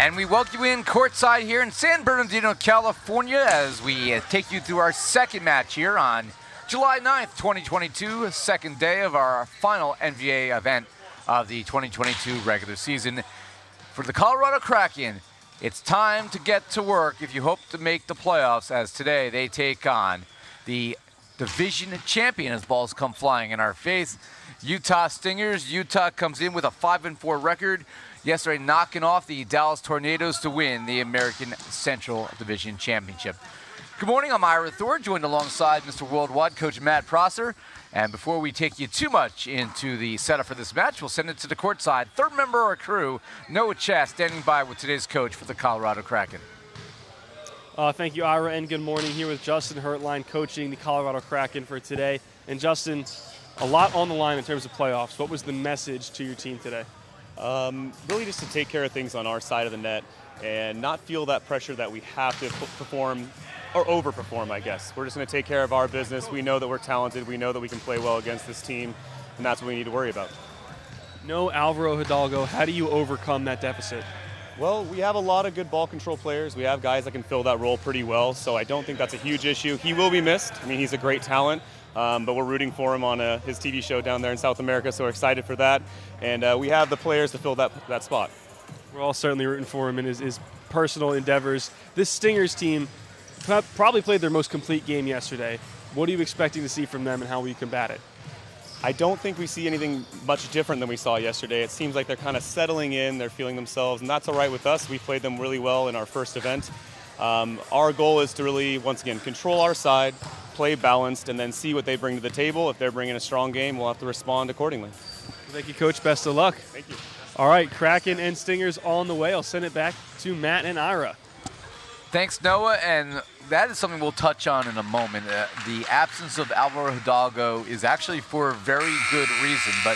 And we welcome you in courtside here in San Bernardino, California, as we take you through our second match here on July 9th, 2022, second day of our final NVA event of the 2022 regular season. For the Colorado Kraken, it's time to get to work if you hope to make the playoffs, as today they take on the division champion as balls come flying in our face. Utah Stingers. Utah comes in with a 5-4 record. Yesterday knocking off the Dallas Tornadoes to win the American Central Division Championship. Good morning, I'm Ira Thor, joined alongside Mr. Worldwide Coach Matt Prosser. And before we take you too much into the setup for this match, we'll send it to the courtside. Third member of our crew, Noah Chast, standing by with today's coach for the Colorado Kraken. Thank you, Ira, and good morning. Here with Justin Hertline coaching the Colorado Kraken for today. And Justin, a lot on the line in terms of playoffs. What was the message to your team today? Really just to take care of things on our side of the net and not feel that pressure that we have to perform or overperform, I guess. We're just going to take care of our business. We know that we're talented. We know that we can play well against this team, and that's what we need to worry about. No Alvaro Hidalgo. How do you overcome that deficit? Well, we have a lot of good ball control players. We have guys that can fill that role pretty well, so I don't think that's a huge issue. He will be missed. I mean, he's a great talent. But we're rooting for him on his TV show down there in South America, so we're excited for that. And we have the players to fill that spot. We're all certainly rooting for him in his personal endeavors. This Stingers team probably played their most complete game yesterday. What are you expecting to see from them, and how will you combat it? I don't think we see anything much different than we saw yesterday. It seems like they're kind of settling in, they're feeling themselves, and that's all right with us. We played them really well in our first event. Our goal is to really, once again, control our side, play balanced, and then see what they bring to the table. If they're bringing a strong game, we'll have to respond accordingly. Thank you, Coach. Best of luck. Thank you. All right, Kraken and Stingers on the way. I'll send it back to Matt and Ira. Thanks, Noah, and that is something we'll touch on in a moment. The absence of Alvaro Hidalgo is actually for a very good reason, but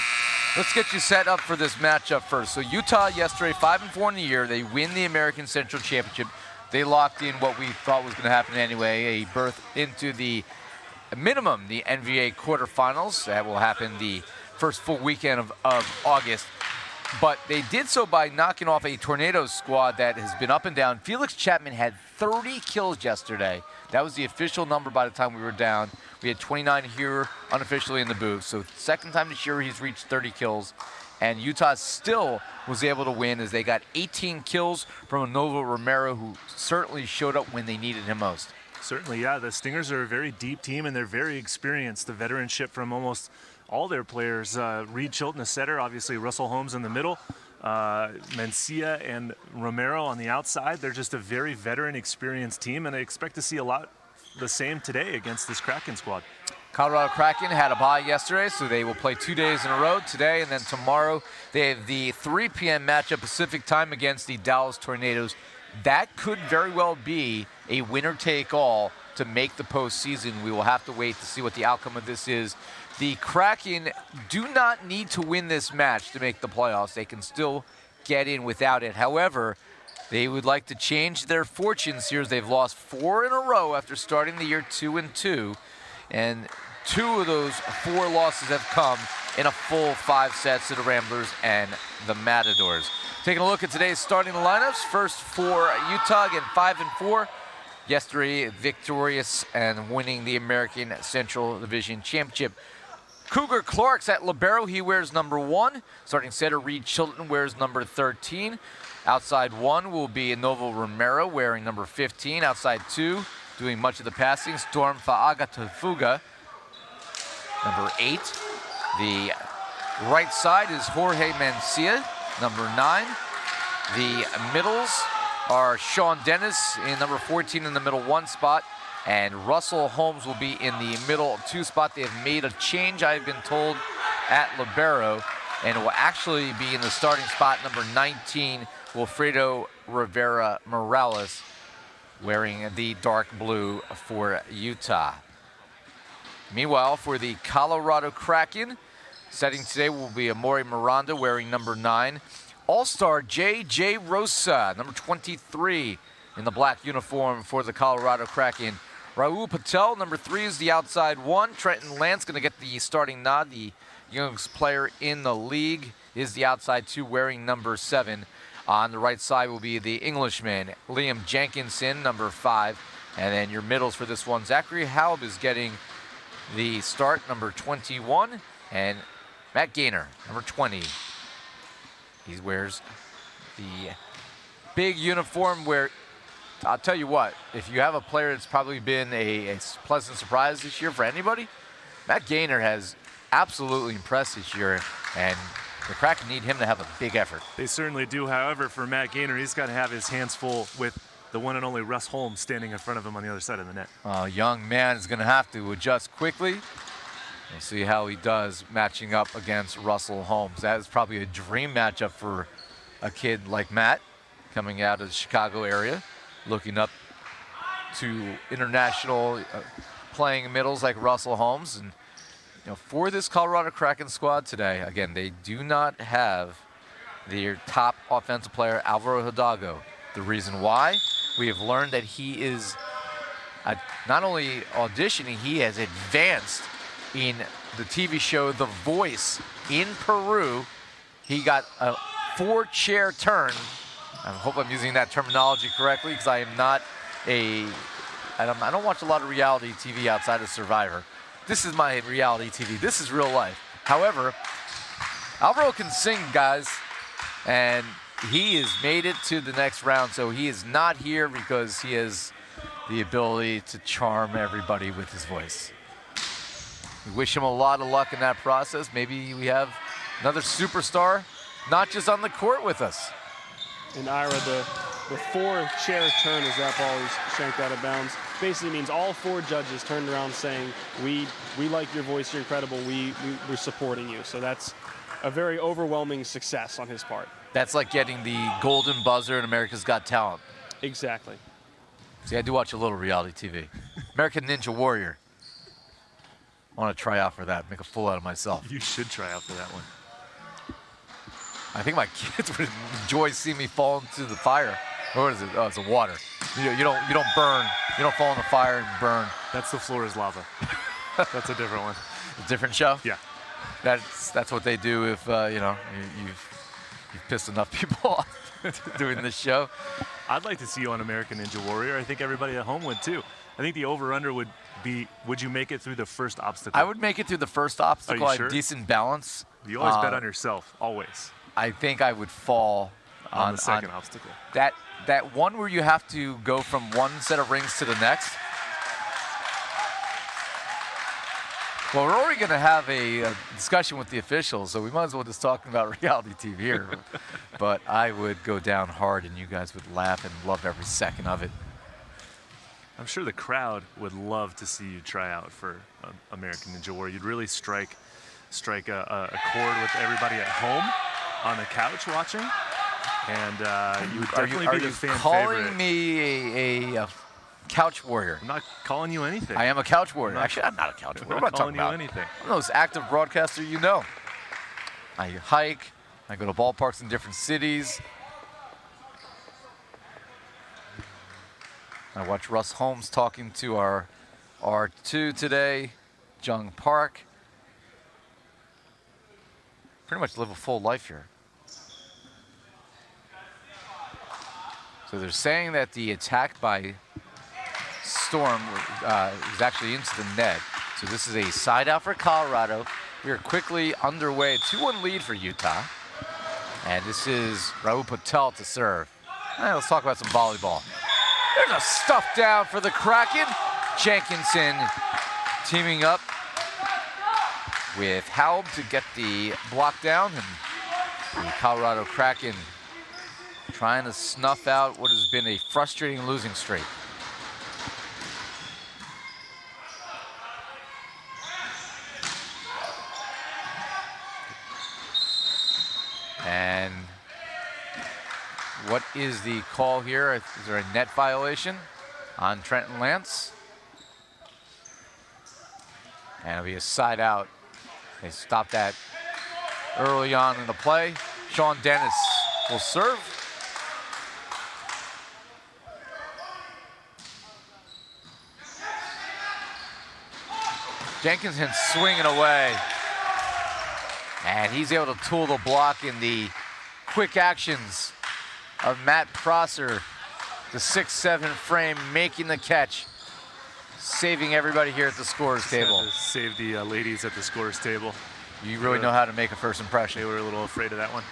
let's get you set up for this matchup first. So Utah yesterday, 5-4 in the year. They win the American Central Championship. They locked in what we thought was going to happen anyway, a berth into the minimum, the NVA quarterfinals. That will happen the first full weekend of August. But they did so by knocking off a Tornadoes squad that has been up and down. Felix Chapman had 30 kills yesterday. That was the official number by the time we were down. We had 29 here unofficially in the booth. So second time this year he's reached 30 kills. And Utah still was able to win as they got 18 kills from Novo Romero, who certainly showed up when they needed him most. Certainly, yeah. The Stingers are a very deep team, and they're very experienced. The veteranship from almost all their players. Reed Chilton, a setter, obviously Russell Holmes in the middle, Mencia and Romero on the outside. They're just a very veteran, experienced team, and I expect to see a lot the same today against this Kraken squad. Colorado Kraken had a bye yesterday, so they will play 2 days in a row, today and then tomorrow. They have the 3 p.m. matchup Pacific time against the Dallas Tornadoes. That could very well be a winner-take-all to make the postseason. We will have to wait to see what the outcome of this is. The Kraken do not need to win this match to make the playoffs. They can still get in without it. However, they would like to change their fortunes here as they've lost 4 in a row after starting the year 2-2. And 2 of those 4 losses have come in a full 5 sets to the Ramblers and the Matadors. Taking a look at today's starting lineups. First for Utah, again 5-4. Yesterday victorious and winning the American Central Division Championship. Cougar Clark's at Libero. He wears number 1. Starting setter Reed Chilton wears number 13. Outside 1 will be Novo Romero wearing number 15. Outside 2, doing much of the passing, Storm Faagatafuga, number 8. The right side is Jorge Mencia, number 9. The middles are Sean Dennis in number 14 in the middle 1 spot, and Russell Holmes will be in the middle 2 spot. They have made a change, I've been told, at Libero, and it will actually be in the starting spot, number 19, Wilfredo Rivera Morales, wearing the dark blue for Utah. Meanwhile, for the Colorado Kraken, setting today will be Amori Miranda wearing number 9. All-star J.J. Rosa, number 23 in the black uniform for the Colorado Kraken. Raul Patel, number 3, is the outside 1. Trenton Lance going to get the starting nod. The youngest player in the league is the outside 2 wearing number 7. On the right side will be the Englishman, Liam Jenkinson, number 5. And then your middles for this one, Zachary Halb is getting the start, number 21. And Matt Gaynor, number 20. He wears the big uniform where, I'll tell you what, if you have a player that's probably been a pleasant surprise this year for anybody, Matt Gaynor has absolutely impressed this year, and the Kraken need him to have a big effort. They certainly do. However, for Matt Gaynor, he's got to have his hands full with the one and only Russ Holmes standing in front of him on the other side of the net. Young man is going to have to adjust quickly. We'll see how he does matching up against Russell Holmes. That is probably a dream matchup for a kid like Matt, coming out of the Chicago area, looking up to international playing middles like Russell Holmes. And for this Colorado Kraken squad today, again, they do not have their top offensive player, Alvaro Hidalgo. The reason why, we have learned that he is not only auditioning, he has advanced in the TV show The Voice in Peru. He got a 4-chair turn. I hope I'm using that terminology correctly, because I am not I don't watch a lot of reality TV outside of Survivor. This is my reality TV. This is real life. However, Alvaro can sing, guys, and he has made it to the next round, so he is not here because he has the ability to charm everybody with his voice. We wish him a lot of luck in that process. Maybe we have another superstar, not just on the court with us. And Ira, the 4-chair turn as that ball is shanked out of bounds basically means all 4 judges turned around saying, we like your voice, you're incredible, we're supporting you. So that's a very overwhelming success on his part. That's like getting the golden buzzer in America's Got Talent. Exactly. See, I do watch a little reality TV. American Ninja Warrior. I want to try out for that, make a fool out of myself. You should try out for that one. I think my kids would enjoy seeing me fall into the fire. What is it? Oh, it's a water. You don't burn. You don't fall in the fire and burn. That's The Floor is Lava. That's a different one. A different show? Yeah. That's what they do if you've pissed enough people off doing this show. I'd like to see you on American Ninja Warrior. I think everybody at home would too. I think the over-under would be, would you make it through the first obstacle? I would make it through the first obstacle. Are you I sure? have decent balance. You always bet on yourself, always. I think I would fall on the second obstacle. That one where you have to go from one set of rings to the next. Well, we're already going to have a discussion with the officials, so we might as well just talk about reality TV here. But I would go down hard, and you guys would laugh and love every second of it. I'm sure the crowd would love to see you try out for American Ninja Warrior. You'd really strike a chord with everybody at home on the couch watching, and you would definitely be the fan favorite. Are you calling me a couch warrior? I'm not calling you anything. I am a couch warrior. Actually, I'm not a couch warrior. I'm What not am I talking calling about? you anything. I'm the most active broadcaster you know. I hike. I go to ballparks in different cities. I watch Russ Holmes talking to our R2 today, Jung Park. Pretty much live a full life here. So they're saying that the attack by Storm is actually into the net. So this is a side out for Colorado. We are quickly underway, 2-1 lead for Utah. And this is Raul Patel to serve. Let's talk about some volleyball. There's a stuff down for the Kraken. Jenkinson teaming up with Halb to get the block down. And the Colorado Kraken trying to snuff out what has been a frustrating losing streak. And what is the call here? Is there a net violation on Trenton Lance? And it'll be a side out. They stopped that early on in the play. Sean Dennis will serve. Jenkinson swinging away. And he's able to tool the block in the quick actions of Matt Prosser, the 6'7" frame, making the catch, saving everybody here at the scorer's table. Save the ladies at the scorer's table. You really know how to make a first impression. They were a little afraid of that one.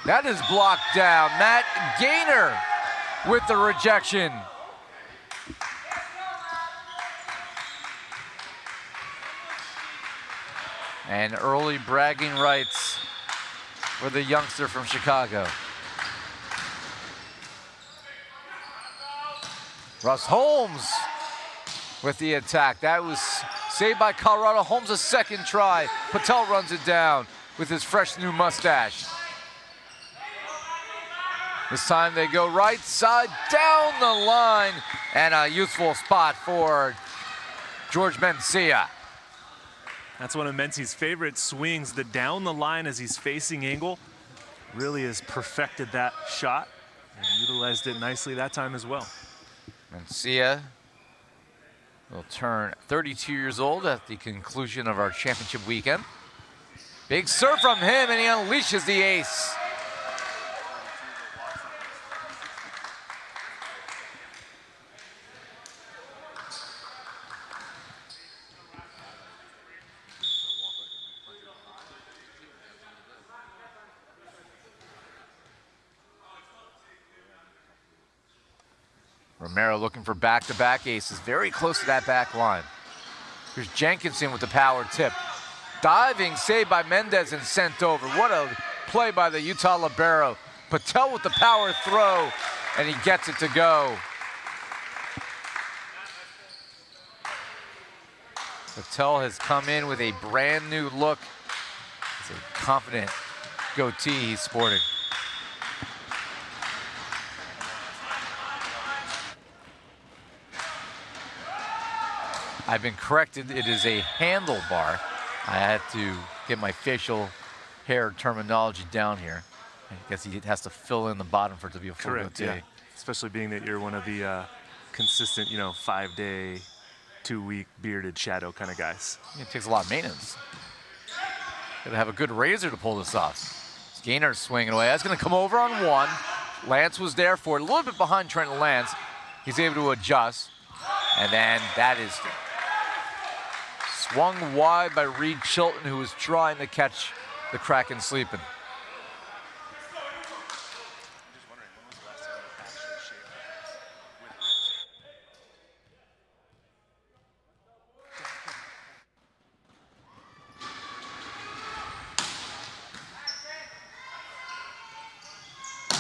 That is blocked down. Matt Gaynor with the rejection. And early bragging rights for the youngster from Chicago. Russ Holmes with the attack. That was saved by Colorado. Holmes a second try. Patel runs it down with his fresh new mustache. This time they go right side down the line, and a useful spot for George Mencia. That's one of Mencia's favorite swings, the down the line as he's facing angle. Really has perfected that shot and utilized it nicely that time as well. Mencia will turn 32 years old at the conclusion of our championship weekend. Big serve from him, and he unleashes the ace. Romero looking for back-to-back aces, very close to that back line. Here's Jenkinson with the power tip. Diving, saved by Mendez and sent over. What a play by the Utah Libero. Patel with the power throw, and he gets it to go. Patel has come in with a brand new look. It's a confident goatee he's sporting. I've been corrected, it is a handlebar. I had to get my facial hair terminology down here. I guess he has to fill in the bottom for it to be a full Correct, goatee. yeah. Especially being that you're one of the consistent, 5-day, 2-week bearded shadow kind of guys. It takes a lot of maintenance. Gotta have a good razor to pull this off. Gaynor swinging away. That's gonna come over on one. Lance was there for it, a little bit behind Trent Lance. He's able to adjust. And then that is swung wide by Reed Chilton, who was trying to catch the Kraken sleeping.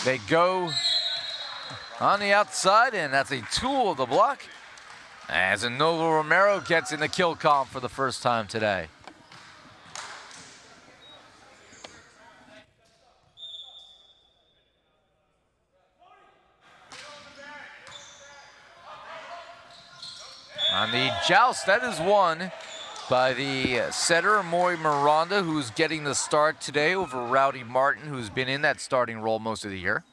They go on the outside, and that's a tool of the block. As Novo Romero gets in the kill column for the first time today. On the joust, that is won by the setter, Maury Miranda, who's getting the start today over Rowdy Martin, who's been in that starting role most of the year.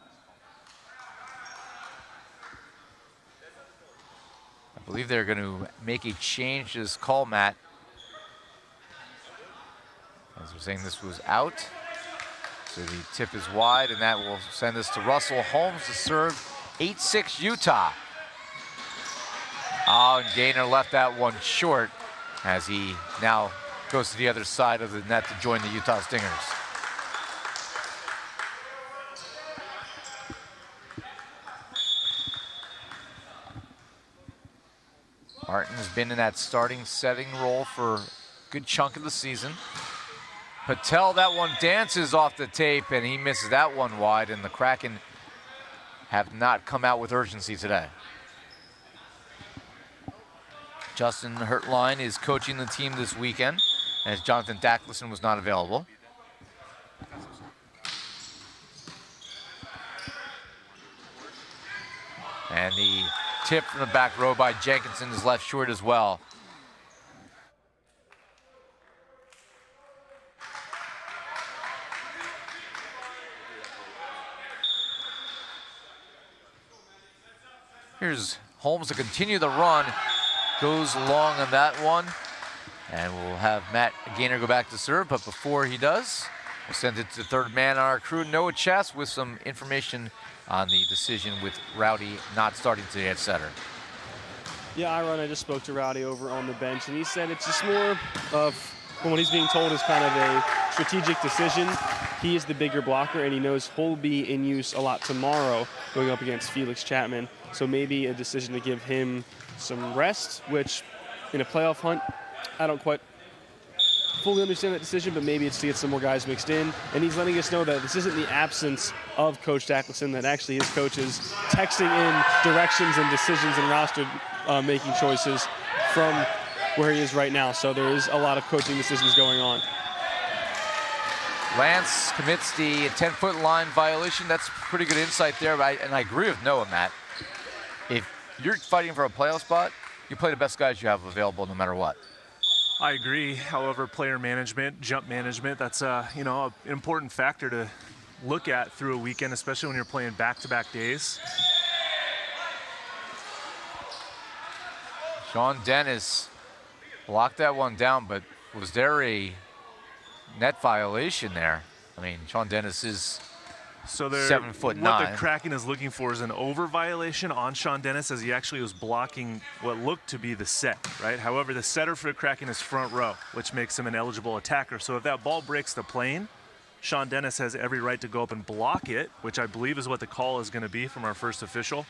I believe they're going to make a change to this call, Matt. As we're saying, this was out. So the tip is wide, and that will send us to Russell Holmes to serve 8-6 Utah. Oh, and Gaynor left that one short as he now goes to the other side of the net to join the Utah Stingers. Martin has been in that starting setting role for a good chunk of the season. Patel, that one dances off the tape, and he misses that one wide, and the Kraken have not come out with urgency today. Justin Hertline is coaching the team this weekend, as Jonathan Dacklison was not available. And the tip from the back row by Jenkinson is left short as well. Here's Holmes to continue the run. Goes long on that one. And we'll have Matt Gaynor go back to serve, but before he does, We'll send it to the third man on our crew, Noah Chess, with some information on the decision with Rowdy not starting today at center. Yeah, I just spoke to Rowdy over on the bench, and he said it's just more of, from what he's being told, is kind of a strategic decision. He is the bigger blocker, and he knows he'll be in use a lot tomorrow going up against Felix Chapman. So maybe a decision to give him some rest, which in a playoff hunt, I don't quite fully understand that decision, but maybe it's to get some more guys mixed in. And he's letting us know that this isn't the absence of Coach Jackelson, that actually his coach is texting in directions and decisions and roster making choices from where he is right now. So there is a lot of coaching decisions going on. Lance commits the 10-foot line violation. That's pretty good insight there, and I agree with Noah, Matt. If you're fighting for a playoff spot, you play the best guys you have available no matter what. I agree. However, player management, jump management, that's an important factor to look at through a weekend, especially when you're playing back-to-back days. Sean Dennis blocked that one down, but was there a net violation there? I mean, Sean Dennis is 7'9". What the Kraken is looking for is an over violation on Sean Dennis, as he actually was blocking what looked to be the set, right? However, the setter for the Kraken is front row, which makes him an eligible attacker. So if that ball breaks the plane, Sean Dennis has every right to go up and block it, which I believe is what the call is going to be from our first official.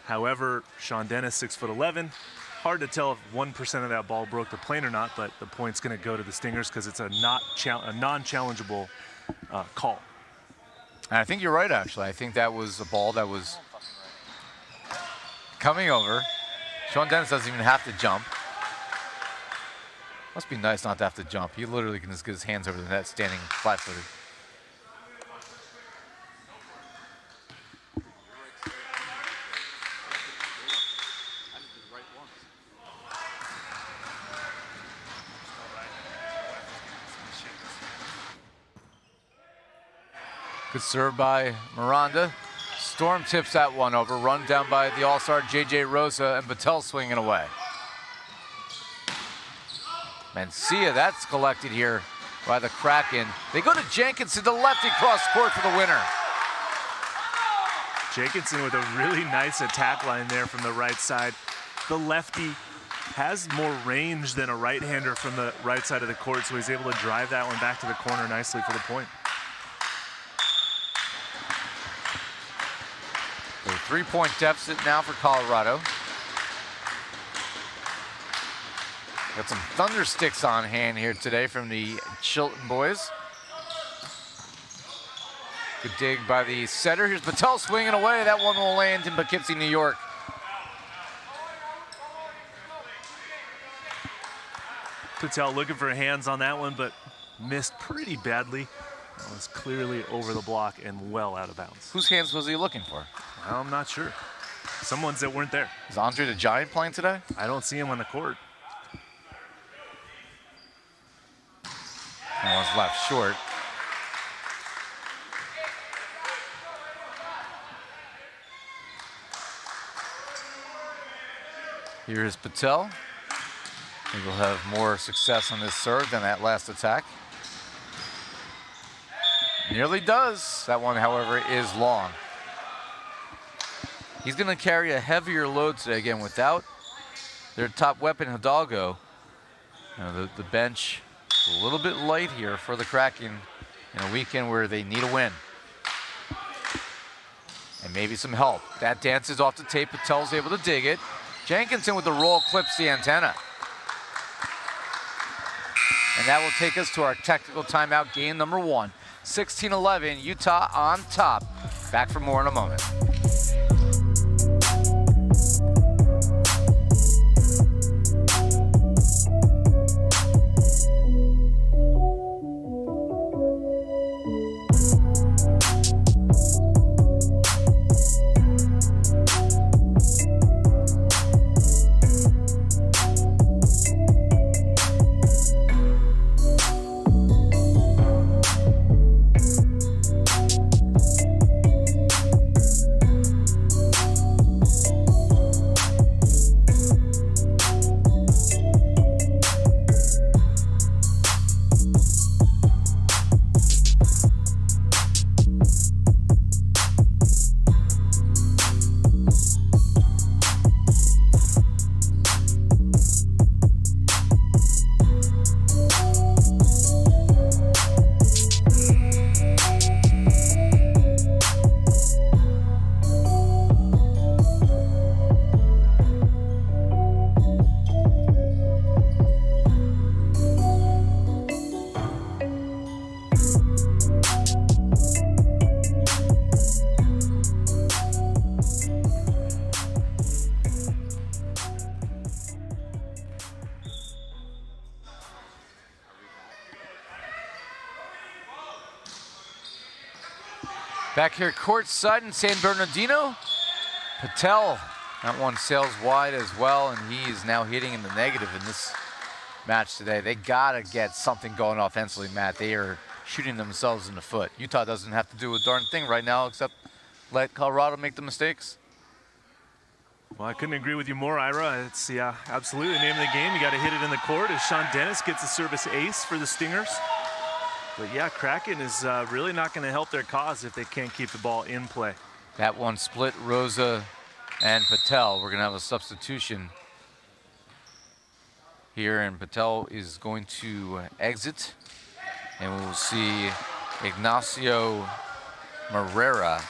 However, Sean Dennis, 6'11". Hard to tell if 1% of that ball broke the plane or not, but the point's going to go to the Stingers because it's a non-challengeable call. And I think you're right, actually. I think that was a ball that was coming over. Sean Dennis doesn't even have to jump. Must be nice not to have to jump. He literally can just get his hands over the net standing flat-footed. Good serve by Miranda. Storm tips that one over. Run down by the all-star J.J. Rosa, and Patel swinging away. Mencia, that's collected here by the Kraken. They go to Jenkinson, the lefty cross court for the winner. Jenkinson with a really nice attack line there from the right side. The lefty has more range than a right-hander from the right side of the court, so he's able to drive that one back to the corner nicely for the point. A 3-point deficit now for Colorado. Got some thunder sticks on hand here today from the Chilton boys. Good dig by the setter. Here's Patel swinging away. That one will land in Poughkeepsie, New York. Patel looking for hands on that one, but missed pretty badly. That was clearly over the block and well out of bounds. Whose hands was he looking for? I'm not sure. Someone's that weren't there. Is Andre the Giant playing today? I don't see him on the court. That one's left short. Here is Patel. He will have more success on this serve than that last attack. Nearly does. That one, however, is long. He's going to carry a heavier load today, again, without their top weapon, Hidalgo. You know, the bench is a little bit light here for the Kraken in a weekend where they need a win. And maybe some help. That dances off the tape. Patel's able to dig it. Jenkinson with the roll clips the antenna. And that will take us to our technical timeout, game number 1. 16-11, Utah on top. Back for more in a moment. Back here courtside in San Bernardino, Patel, that one sails wide as well, and he is now hitting in the negative in this match today. They gotta get something going offensively, Matt. They are shooting themselves in the foot. Utah doesn't have to do a darn thing right now except let Colorado make the mistakes. Well, I couldn't agree with you more, Ira. It's, yeah, absolutely the name of the game. You got to hit it in the court as Sean Dennis gets a service ace for the Stingers. But yeah, Kraken is really not going to help their cause if they can't keep the ball in play. That one split Rosa and Patel. We're going to have a substitution here, and Patel is going to exit. And we'll see Ignacio Morera.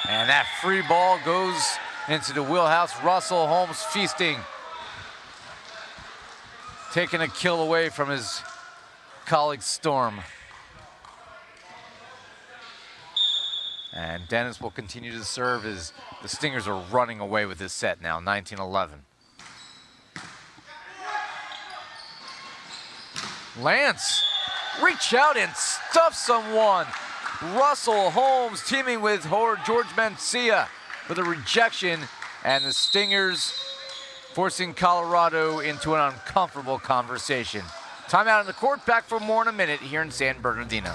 And that free ball goes into the wheelhouse. Russell Holmes feasting. Taking a kill away from his colleague Storm. And Dennis will continue to serve as the Stingers are running away with this set now, 19-11. Lance, reach out and stuff someone. Russell Holmes teaming with George Mencia for the rejection, and the Stingers forcing Colorado into an uncomfortable conversation. Timeout on the court, back for more in a minute here in San Bernardino.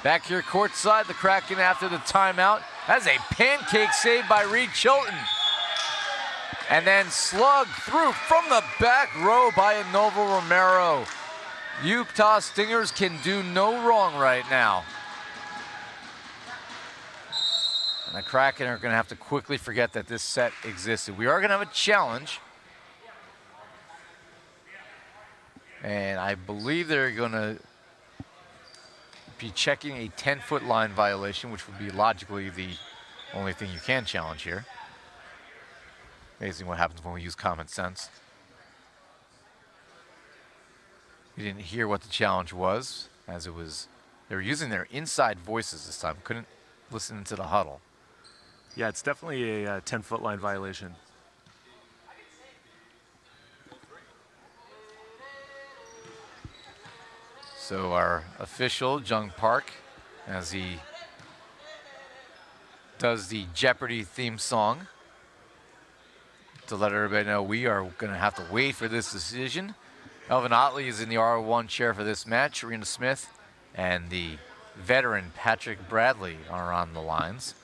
Back here courtside, the Kraken after the timeout has a pancake save by Reed Chilton. And then slugged through from the back row by Novo Romero. Utah Stingers can do no wrong right now. And the Kraken are going to have to quickly forget that this set existed. We are going to have a challenge. And I believe they're going to be checking a 10-foot line violation, which would be logically the only thing you can challenge here. Amazing what happens when we use common sense. We didn't hear what the challenge was, as it was, they were using their inside voices this time. Couldn't listen into the huddle. Yeah, it's definitely a 10-foot line violation. So our official, Jung Park, as he does the Jeopardy theme song, to let everybody know we are going to have to wait for this decision. Elvin Otley is in the R1 chair for this match. Serena Smith and the veteran Patrick Bradley are on the lines.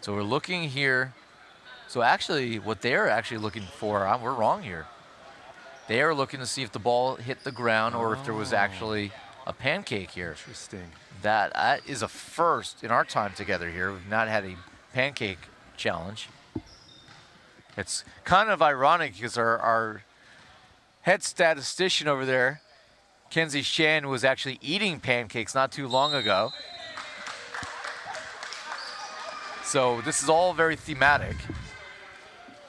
So we're looking here. So actually, what they're actually looking for, we're wrong here. They are looking to see if the ball hit the ground or if there was actually a pancake here. Interesting. That is a first in our time together here. We've not had a pancake challenge. It's kind of ironic because our head statistician over there, Kenzie Shan, was actually eating pancakes not too long ago. So this is all very thematic.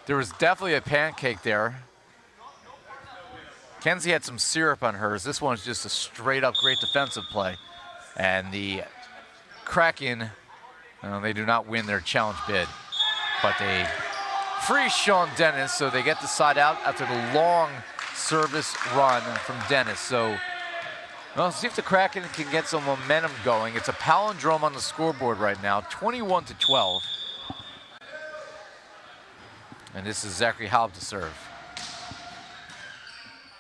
There was definitely a pancake there. Kenzie had some syrup on hers. This one's just a straight up great defensive play. And the Kraken, they do not win their challenge bid, but they free Sean Dennis, so they get the side out after the long service run from Dennis. So, well, see if the Kraken can get some momentum going. It's a palindrome on the scoreboard right now, 21-12. And this is Zachary Halb to serve.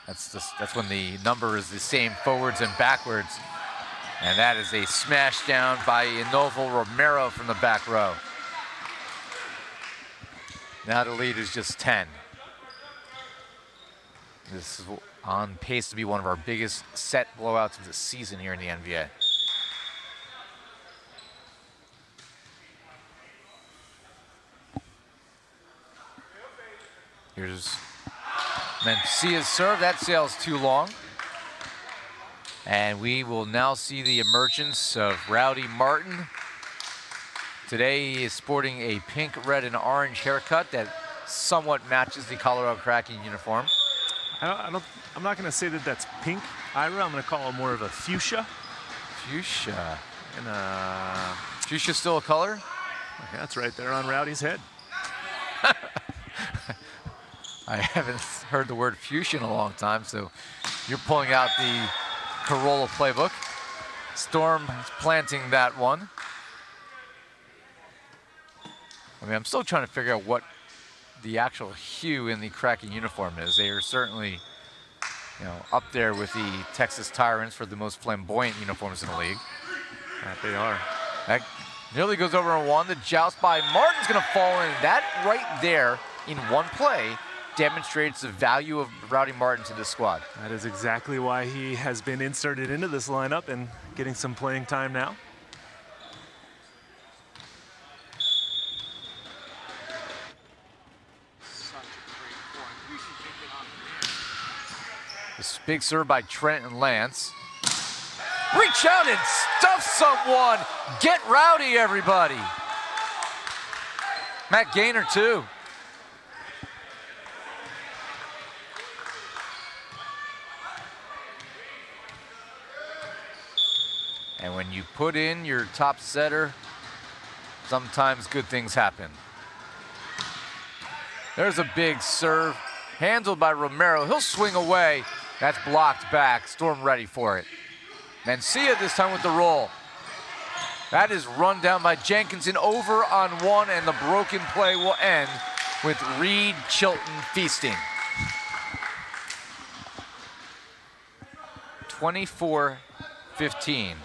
That's when the number is the same forwards and backwards. And that is a smash down by Inoval Romero from the back row. Now the lead is just 10. This is on pace to be one of our biggest set blowouts of the season here in the NVA. Here's Mencia's serve. That sails too long. And we will now see the emergence of Rowdy Martin. Today he is sporting a pink, red, and orange haircut that somewhat matches the Colorado Kraken uniform. I'm not going to say that that's pink, Ira. I'm going to call it more of a fuchsia. Fuchsia. And Fuchsia still a color? okay, that's right there on Rowdy's head. I haven't heard the word fuchsia in a long time, so you're pulling out the Corolla playbook. Storm is planting that one. I mean, I'm still trying to figure out what the actual hue in the Kraken uniform is. They are certainly, up there with the Texas Tyrants for the most flamboyant uniforms in the league. That they are. That nearly goes over on one. The joust by Martin's going to fall in. That right there in one play demonstrates the value of Rowdy Martin to this squad. That is exactly why he has been inserted into this lineup and getting some playing time now. This big serve by Trent and Lance. Reach out and stuff someone. Get rowdy, everybody. Matt Gaynor, too. And when you put in your top setter, sometimes good things happen. There's a big serve, handled by Romero. He'll swing away. That's blocked back. Storm ready for it. Mencia this time with the roll. That is run down by Jenkinson over on one, and the broken play will end with Reed Chilton feasting. 24-15.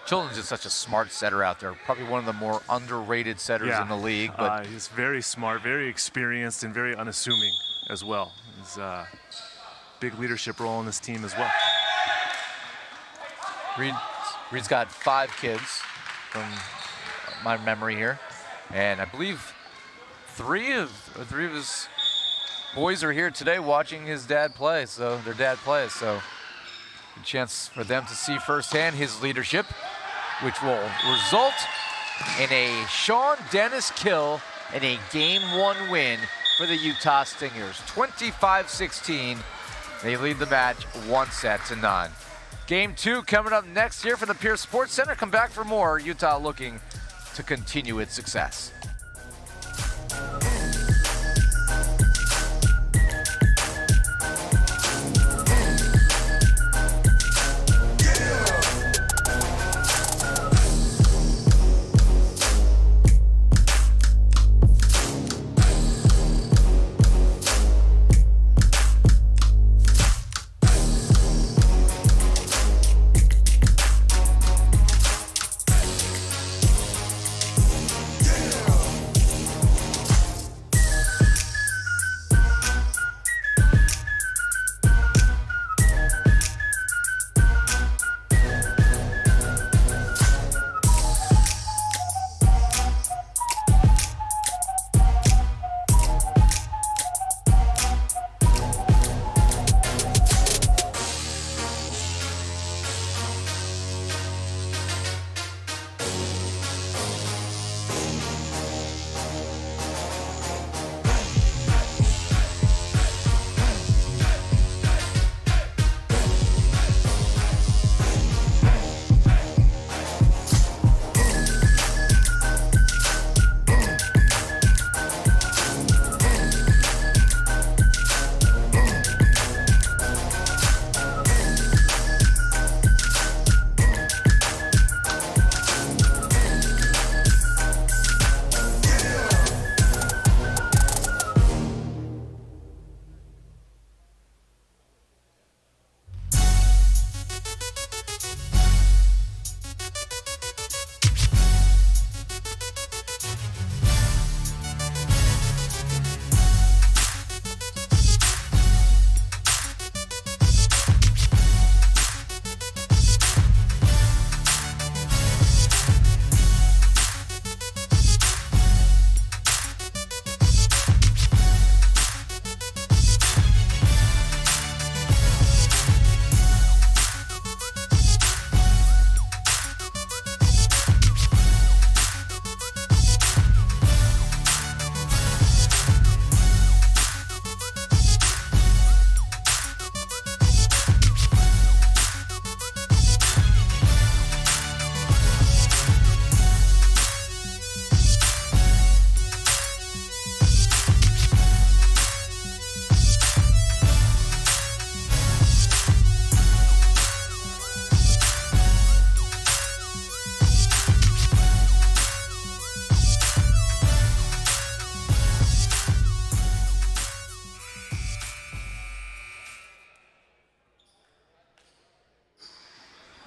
Chilton's just such a smart setter out there. Probably one of the more underrated setters in the league. But he's very smart, very experienced, and very unassuming as well. He's a big leadership role in this team as well. Reed's got 5 kids from my memory here. And I believe three of his boys are here today watching his dad play. So their dad plays. So a chance for them to see firsthand his leadership, which will result in a Sean Dennis kill and a Game 1 win for the Utah Stingers. 25-16. They lead the match 1-0. Game 2 coming up next here from the Pierce Sports Center. Come back for more. Utah looking to continue its success.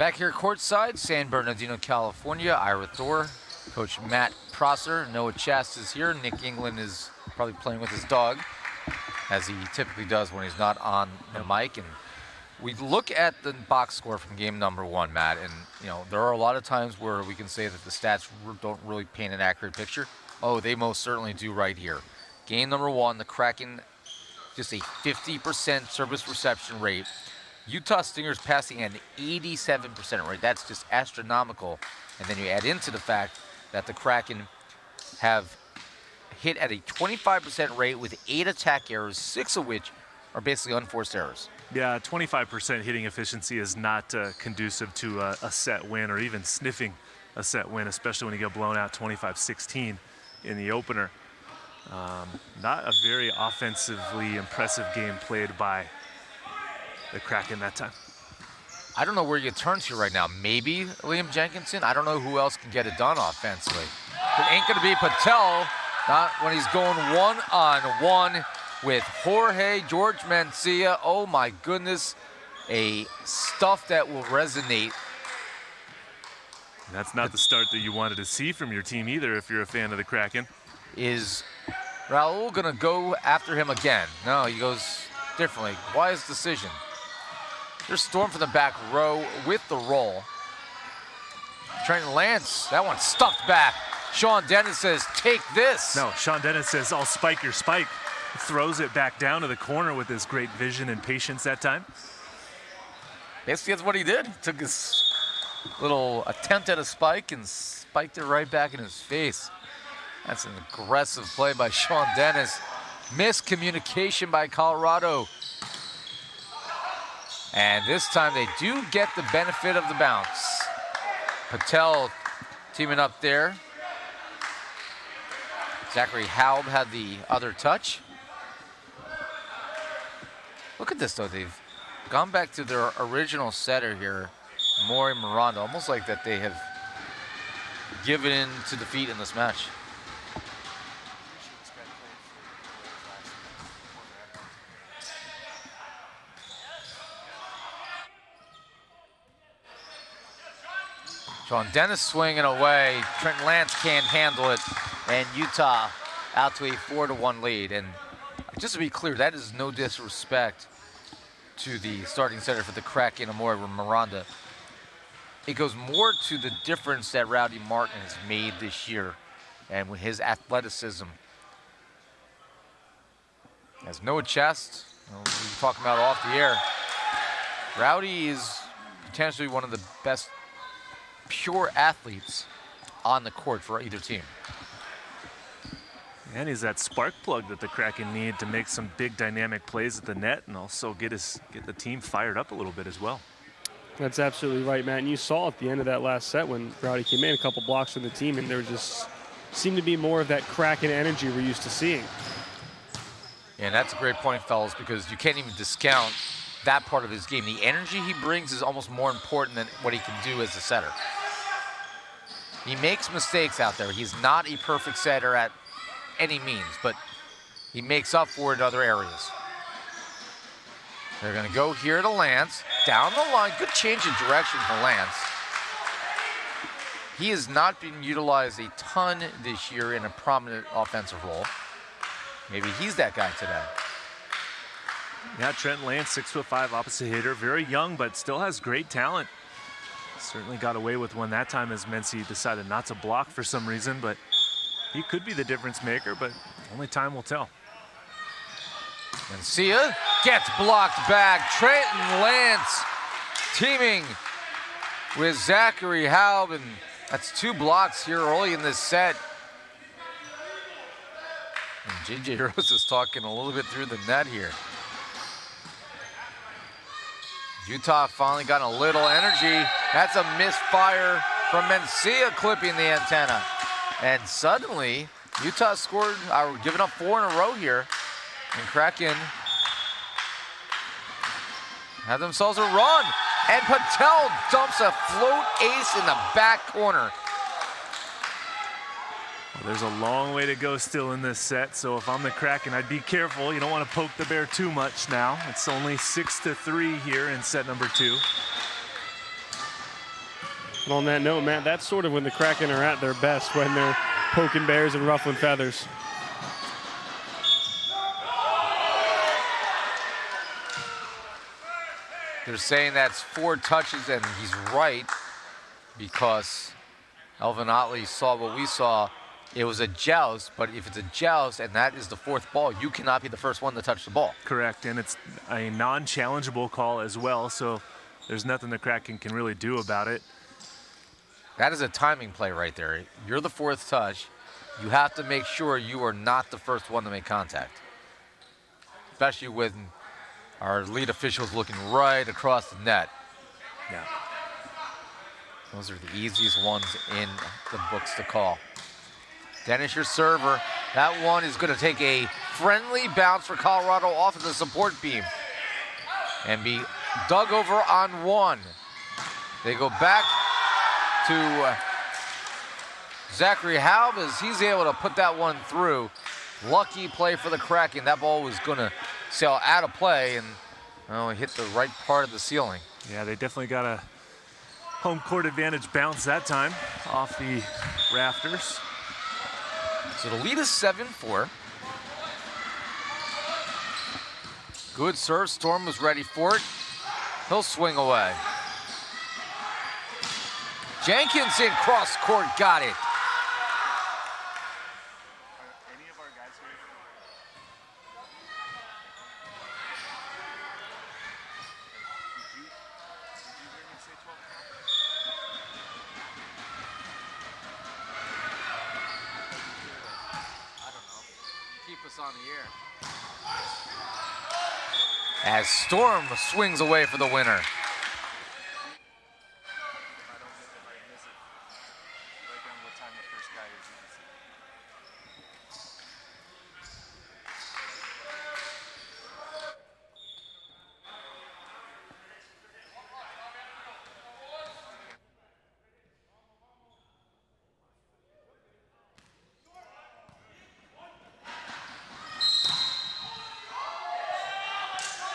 Back here courtside, San Bernardino, California, Ira Thor, Coach Matt Prosser, Noah Chast is here. Nick England is probably playing with his dog, as he typically does when he's not on the mic. And we look at the box score from game number 1, Matt, and there are a lot of times where we can say that the stats don't really paint an accurate picture. Oh, they most certainly do right here. Game number 1, the Kraken, just a 50% service reception rate. Utah Stingers passing at an 87% rate. That's just astronomical. And then you add into the fact that the Kraken have hit at a 25% rate with 8 attack errors, 6 of which are basically unforced errors. Yeah, 25% hitting efficiency is not conducive to a set win or even sniffing a set win, especially when you get blown out 25-16 in the opener. Not a very offensively impressive game played by the Kraken that time. I don't know where you turn to right now. Maybe Liam Jenkinson. I don't know who else can get it done offensively. It ain't going to be Patel, not when he's going one-on-one with George Mencia. Oh, my goodness. A stuff that will resonate. That's not the start that you wanted to see from your team either if you're a fan of the Kraken. Is Raul going to go after him again? No, he goes differently. Wise decision. There's Storm from the back row with the roll. Trenton Lance, that one stuffed back. Sean Dennis says, take this. No, Sean Dennis says, I'll spike your spike. Throws it back down to the corner with his great vision and patience that time. Basically, that's what he did. He took his little attempt at a spike and spiked it right back in his face. That's an aggressive play by Sean Dennis. Miscommunication by Colorado. And this time they do get the benefit of the bounce. Patel teaming up there. Zachary Haub had the other touch. Look at this, though. They've gone back to their original setter here, Maury Miranda, almost like that they have given in to defeat in this match. Sean Dennis swinging away. Trenton Lance can't handle it. And Utah out to a 4-1 lead. And just to be clear, that is no disrespect to the starting center for the Kraken, Amore Miranda. It goes more to the difference that Rowdy Martin has made this year and with his athleticism. Has no chest. We were talking about off the air. Rowdy is potentially one of the best pure athletes on the court for either team. And he's that spark plug that the Kraken need to make some big dynamic plays at the net and also get the team fired up a little bit as well. That's absolutely right, Matt. And you saw at the end of that last set when Rowdy came in, a couple blocks from the team, and there just seemed to be more of that Kraken energy we're used to seeing. And that's a great point, fellas, because you can't even discount that part of his game. The energy he brings is almost more important than what he can do as a setter. He makes mistakes out there. He's not a perfect setter at any means, but he makes up for it in other areas. They're going to go here to Lance. Down the line. Good change of direction for Lance. He has not been utilized a ton this year in a prominent offensive role. Maybe he's that guy today. Yeah, Trent Lance, 6'5", opposite hitter. Very young, but still has great talent. Certainly got away with one that time as Mency decided not to block for some reason, but he could be the difference maker, but only time will tell. Mencia gets blocked back. Trenton Lance teaming with Zachary Haub, and that's 2 blocks here early in this set. And J.J. Rose is talking a little bit through the net here. Utah finally got a little energy. That's a misfire from Mencia clipping the antenna. And suddenly, Utah scored, giving up 4 in a row here. And Kraken have themselves a run. And Patel dumps a float ace in the back corner. Well, there's a long way to go still in this set, so if I'm the Kraken, I'd be careful. You don't want to poke the bear too much now. It's only 6-3 here in set number 2. And on that note, Matt, that's sort of when the Kraken are at their best, when they're poking bears and ruffling feathers. They're saying that's 4 touches, and he's right, because Elvin Otley saw what we saw. It was a joust, but if it's a joust and that is the 4th ball, you cannot be the first one to touch the ball. Correct, and it's a non-challengeable call as well, so there's nothing the Kraken can really do about it. That is a timing play right there. You're the 4th touch. You have to make sure you are not the first one to make contact, especially when our lead officials looking right across the net. Yeah. Those are the easiest ones in the books to call. Dennis, your server. That one is going to take a friendly bounce for Colorado off of the support beam and be dug over on 1. They go back to Zachary Halb as he's able to put that one through. Lucky play for the Kraken. That ball was going to sail out of play and it hit the right part of the ceiling. Yeah, they definitely got a home court advantage bounce that time off the rafters. So the lead is 7-4. Good serve. Storm was ready for it. He'll swing away. Jenkins in cross court, got it. On the air. As Storm swings away for the winner.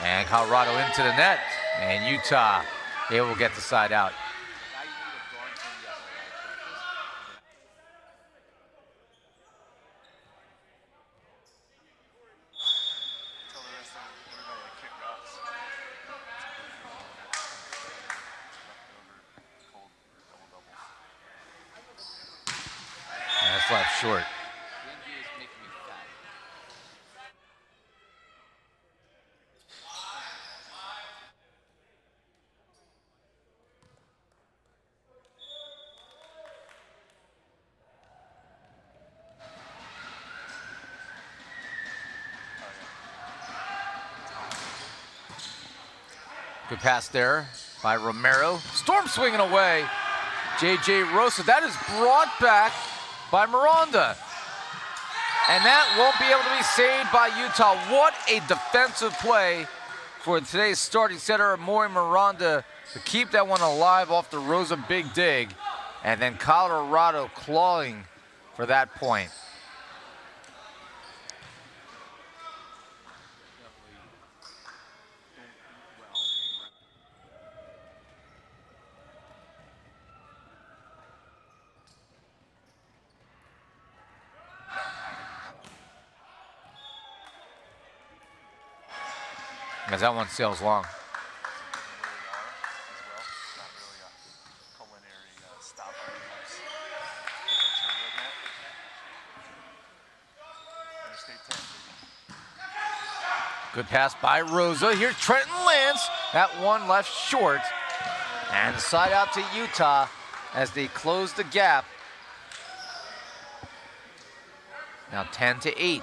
And Colorado into the net, and Utah able to get the side out. And that's left short. Good pass there by Romero. Storm swinging away. J.J. Rosa. That is brought back by Miranda. And that won't be able to be saved by Utah. What a defensive play for today's starting center, Maury Miranda, to keep that one alive off the Rosa big dig. And then Colorado clawing for that point. As that one sails long. Good pass by Rosa. Here's Trenton Lance. That one left short. And the side out to Utah as they close the gap. Now 10-8.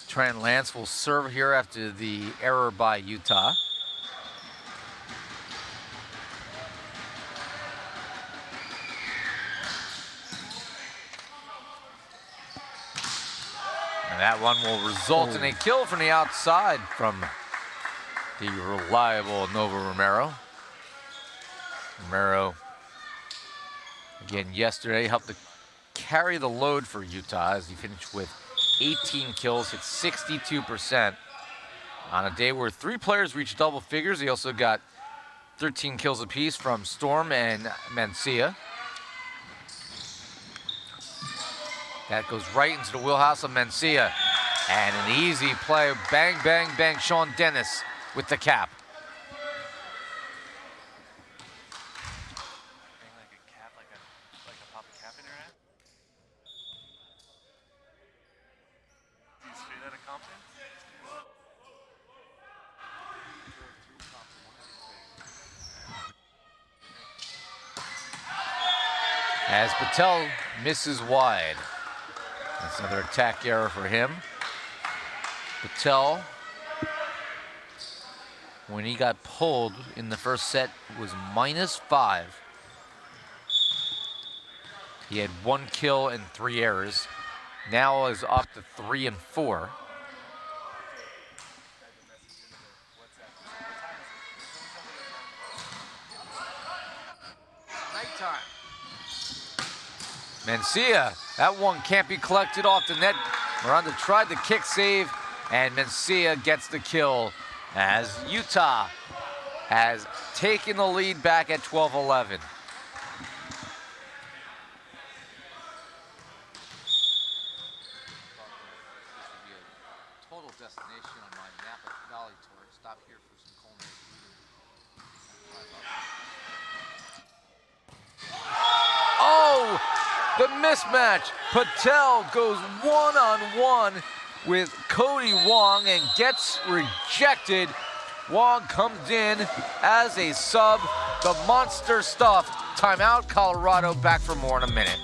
Trent Lance will serve here after the error by Utah. And that one will result in a kill from the outside from the reliable Nova Romero. Romero, again, yesterday helped to carry the load for Utah as he finished with 18 kills, hit 62%. On a day where 3 players reached double figures, he also got 13 kills apiece from Storm and Mencia. That goes right into the wheelhouse of Mencia. And an easy play, bang, bang, bang, Sean Dennis with the cap. As Patel misses wide. That's another attack error for him. Patel, when he got pulled in the first set, was -5. He had 1 kill and 3 errors. Now is up to 3 and 4. Nighttime. Mencia, that one can't be collected off the net. Miranda tried the kick save, and Mencia gets the kill as Utah has taken the lead back at 12-11. Total destination on my Napa Valley tour. Stop here for some culinary food. Oh! The mismatch. Patel goes one-on-one with Cody Wong and gets rejected. Wong comes in as a sub. The monster stuff. Timeout, Colorado. Back for more in a minute.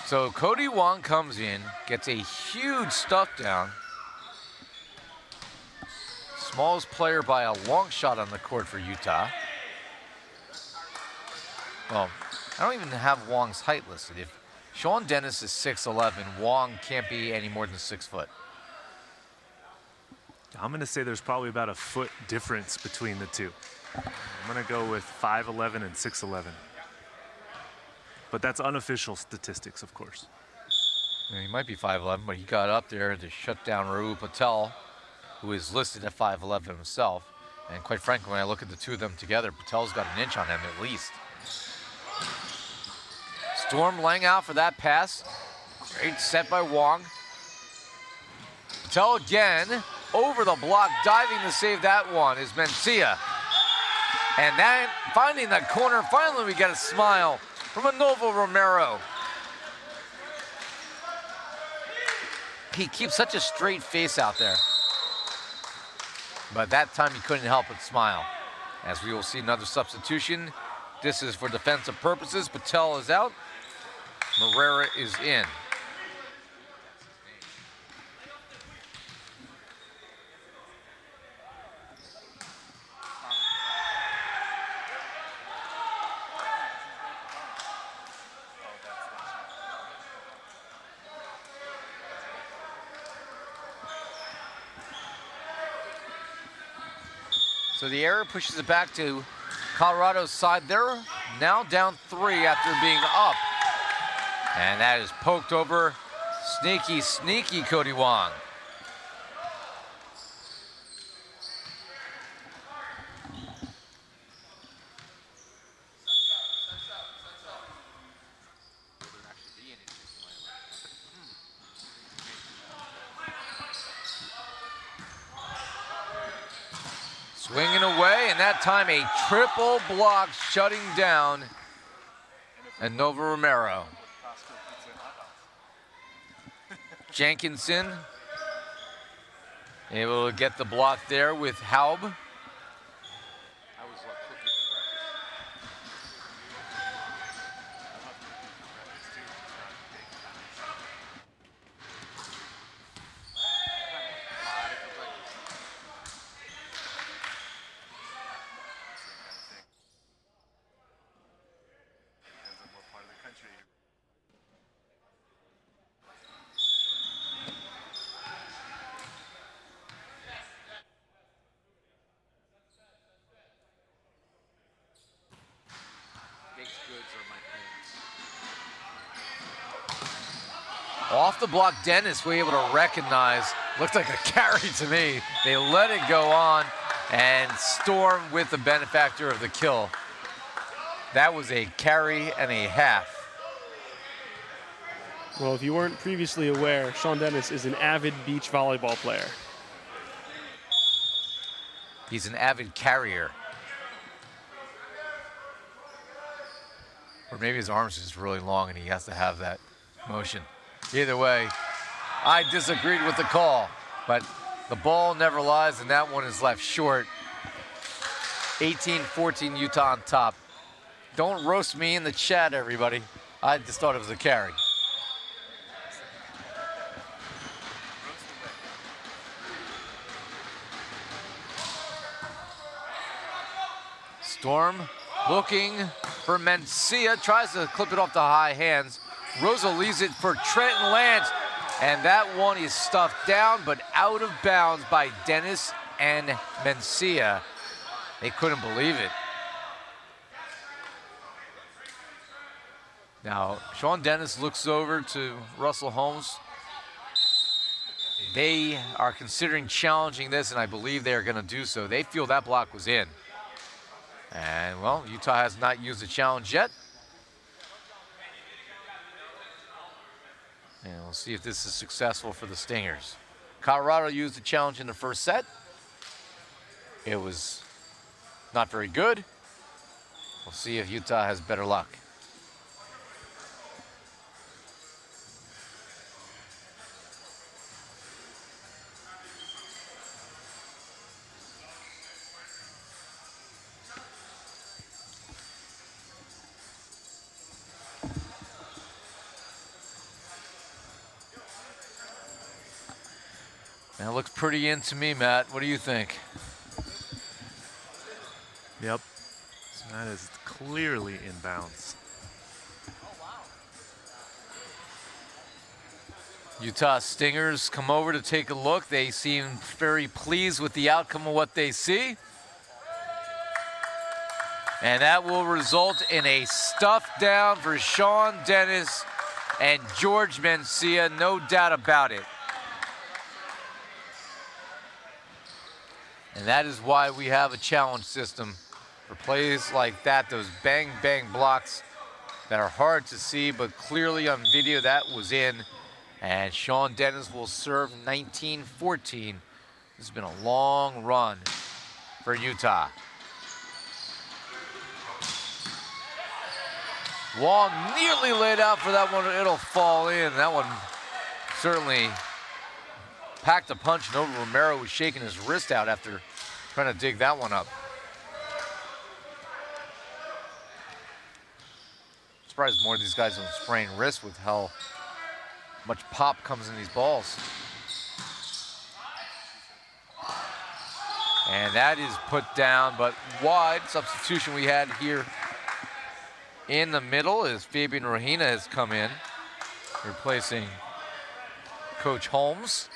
So Cody Wong comes in, gets a huge stuff down. Smallest player by a long shot on the court for Utah. Well, I don't even have Wong's height listed. If Sean Dennis is 6'11", Wong can't be any more than 6 foot. I'm going to say there's probably about a foot difference between the two. I'm going to go with 5'11" and 6'11". But that's unofficial statistics, of course. Yeah, he might be 5'11", but he got up there to shut down Raul Patel, who is listed at 5'11" himself. And quite frankly, when I look at the two of them together, Patel's got an inch on him at least. Storm laying out for that pass. Great set by Wong. Patel again, over the block, diving to save that one is Mencia. And then finding that corner, finally we get a smile from a Nova Romero. He keeps such a straight face out there. But that time he couldn't help but smile. As we will see another substitution. This is for defensive purposes. Patel is out. Morera is in. So the error pushes it back to Colorado's side. They're now down 3 after being up. And that is poked over. Sneaky, sneaky Cody Wong. Swinging away, and that time a triple block shutting down and Nova Romero. Jenkinson able to get the block there with Haub. Off the block, Dennis was able to recognize, looked like a carry to me. They let it go on, and Storm with the benefactor of the kill. That was a carry and a half. Well, if you weren't previously aware, Sean Dennis is an avid beach volleyball player. He's an avid carrier. Or maybe his arms are just really long and he has to have that motion. Either way, I disagreed with the call, but the ball never lies, and that one is left short. 18-14 Utah on top. Don't roast me in the chat, everybody. I just thought it was a carry. Storm looking for Mencia, tries to clip it off the high hands. Rosa leaves it for Trenton Lance, and that one is stuffed down but out of bounds by Dennis and Mencia. They couldn't believe it. Now, Sean Dennis looks over to Russell Holmes. They are considering challenging this, and I believe they are going to do so. They feel that block was in. And, well, Utah has not used the challenge yet. And we'll see if this is successful for the Stingers. Colorado used the challenge in the first set. It was not very good. We'll see if Utah has better luck. That looks pretty in to me, Matt. What do you think? Yep. So that is clearly inbounds. Utah Stingers come over to take a look. They seem very pleased with the outcome of what they see. And that will result in a stuff down for Sean Dennis and George Mencia, no doubt about it. And that is why we have a challenge system for plays like that, those bang, bang blocks that are hard to see, but clearly on video that was in. And Sean Dennis will serve 19-14. This has been a long run for Utah. Wong nearly laid out for that one. It'll fall in. That one certainly packed a punch. Nova Romero was shaking his wrist out after trying to dig that one up. Surprised more of these guys don't sprain wrists with how much pop comes in these balls. And that is put down, but wide. Substitution we had here in the middle is Fabian Rahina has come in, replacing Coach Holmes.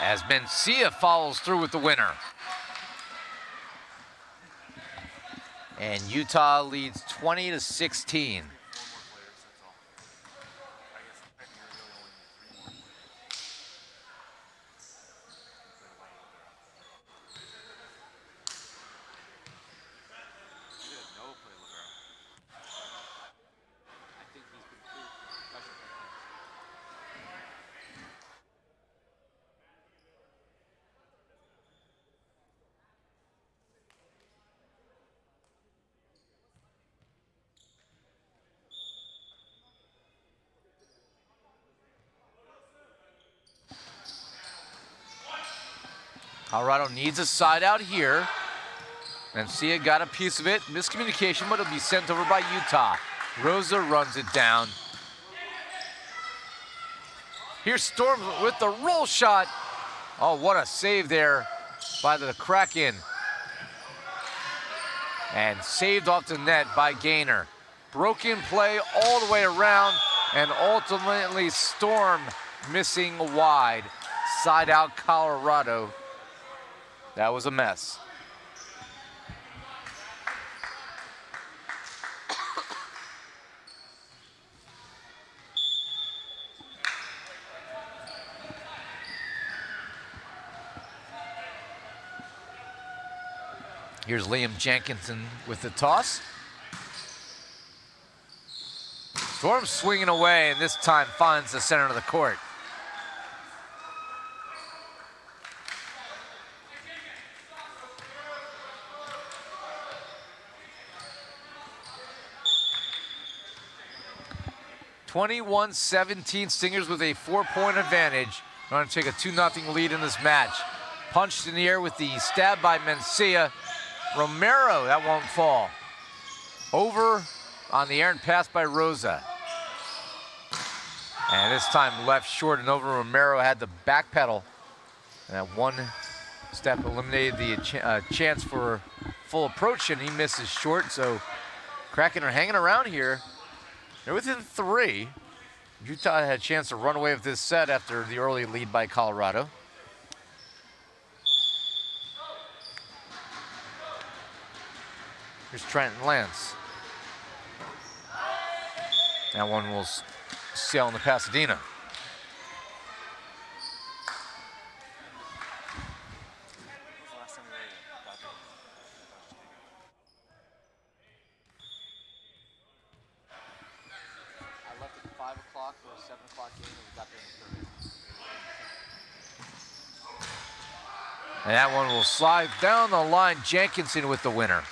As Mencia follows through with the winner. And Utah leads 20-16. Colorado needs a side out here. Mencia got a piece of it. Miscommunication, but it'll be sent over by Utah. Rosa runs it down. Here's Storm with the roll shot. Oh, what a save there by the Kraken. And saved off the net by Gaynor. Broken play all the way around, and ultimately Storm missing wide. Side out Colorado. That was a mess. Here's Liam Jenkinson with the toss. Storm swinging away, and this time finds the center of the court. (21-17) Stingers with a 4-point advantage. Going to take a 2-0 lead in this match. Punched in the air with the stab by Mencia. Romero, that won't fall. Over on the errant pass by Rosa. And this time left short and over. Romero had the back pedal. And that one step eliminated the chance for full approach, and he misses short. So Kraken are hanging around here. They're within 3. Utah had a chance to run away with this set after the early lead by Colorado. Here's Trenton Lance. That one will sail into Pasadena. I left at 5 o'clock for a 7 o'clock game, and we got there in 30. And that one will slide down the line. Jenkinson with the winner.